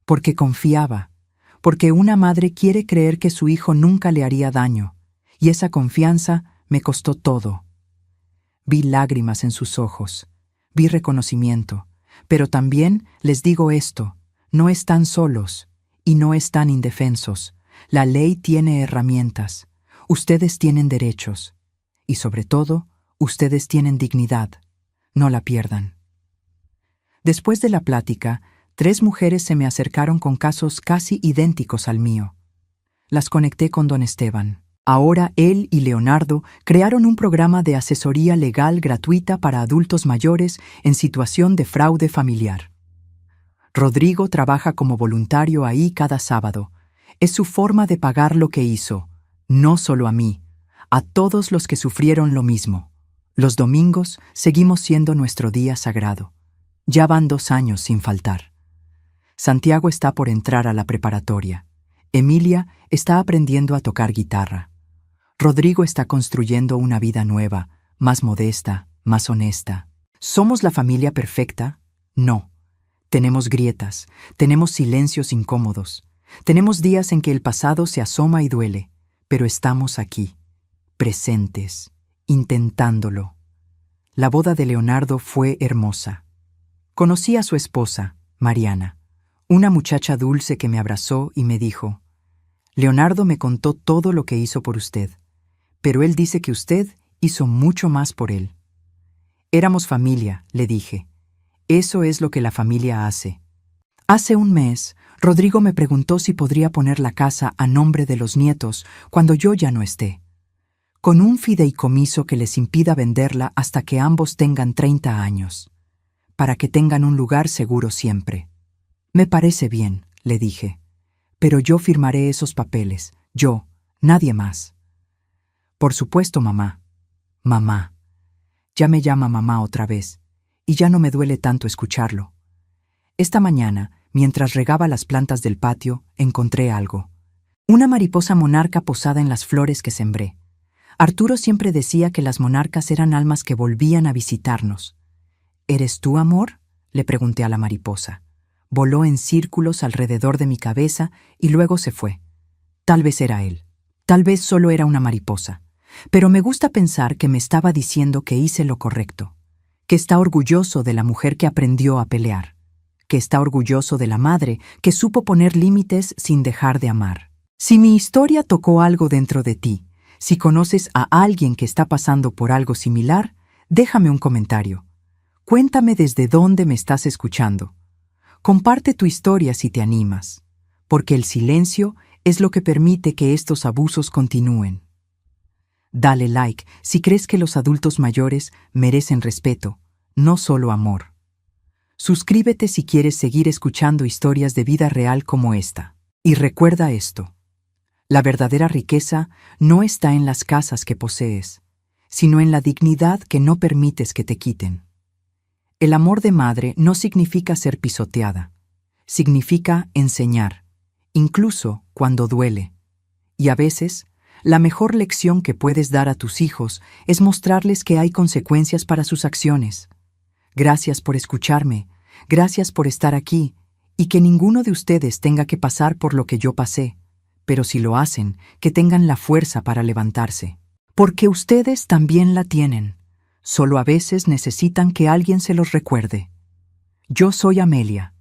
porque confiaba, porque una madre quiere creer que su hijo nunca le haría daño, y esa confianza me costó todo. Vi lágrimas en sus ojos, vi reconocimiento, pero también les digo esto, no están solos y no están indefensos. La ley tiene herramientas, ustedes tienen derechos, y sobre todo, ustedes tienen dignidad. No la pierdan. Después de la plática, 3 mujeres se me acercaron con casos casi idénticos al mío. Las conecté con don Esteban. Ahora él y Leonardo crearon un programa de asesoría legal gratuita para adultos mayores en situación de fraude familiar. Rodrigo trabaja como voluntario ahí cada sábado. Es su forma de pagar lo que hizo, no solo a mí, a todos los que sufrieron lo mismo. Los domingos seguimos siendo nuestro día sagrado. Ya van 2 años sin faltar. Santiago está por entrar a la preparatoria. Emilia está aprendiendo a tocar guitarra. Rodrigo está construyendo una vida nueva, más modesta, más honesta. ¿Somos la familia perfecta? No. Tenemos grietas, tenemos silencios incómodos, tenemos días en que el pasado se asoma y duele, pero estamos aquí, presentes, intentándolo. La boda de Leonardo fue hermosa. Conocí a su esposa, Mariana, una muchacha dulce que me abrazó y me dijo, Leonardo me contó todo lo que hizo por usted, pero él dice que usted hizo mucho más por él. Éramos familia, le dije. Eso es lo que la familia hace. Hace un mes, Rodrigo me preguntó si podría poner la casa a nombre de los nietos cuando yo ya no esté, con un fideicomiso que les impida venderla hasta que ambos tengan 30 años, para que tengan un lugar seguro siempre. Me parece bien, le dije, pero yo firmaré esos papeles, yo, nadie más. Por supuesto, mamá. Mamá. Ya me llama mamá otra vez, y ya no me duele tanto escucharlo. Esta mañana, mientras regaba las plantas del patio, encontré algo. Una mariposa monarca posada en las flores que sembré. Arturo siempre decía que las monarcas eran almas que volvían a visitarnos. ¿Eres tú, amor?, le pregunté a la mariposa. Voló en círculos alrededor de mi cabeza y luego se fue. Tal vez era él. Tal vez solo era una mariposa. Pero me gusta pensar que me estaba diciendo que hice lo correcto, que está orgulloso de la mujer que aprendió a pelear, que está orgulloso de la madre que supo poner límites sin dejar de amar. Si mi historia tocó algo dentro de ti, si conoces a alguien que está pasando por algo similar, déjame un comentario. Cuéntame desde dónde me estás escuchando. Comparte tu historia si te animas, porque el silencio es lo que permite que estos abusos continúen. Dale like si crees que los adultos mayores merecen respeto, no solo amor. Suscríbete si quieres seguir escuchando historias de vida real como esta. Y recuerda esto: la verdadera riqueza no está en las casas que posees, sino en la dignidad que no permites que te quiten. El amor de madre no significa ser pisoteada, significa enseñar, incluso cuando duele. Y a veces, la mejor lección que puedes dar a tus hijos es mostrarles que hay consecuencias para sus acciones. Gracias por escucharme, gracias por estar aquí, y que ninguno de ustedes tenga que pasar por lo que yo pasé, pero si lo hacen, que tengan la fuerza para levantarse. Porque ustedes también la tienen, solo a veces necesitan que alguien se los recuerde. Yo soy Amelia,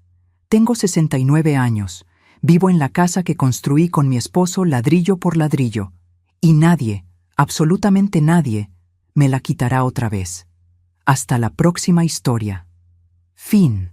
tengo 69 años, vivo en la casa que construí con mi esposo ladrillo por ladrillo, y nadie, absolutamente nadie, me la quitará otra vez. Hasta la próxima historia. Fin.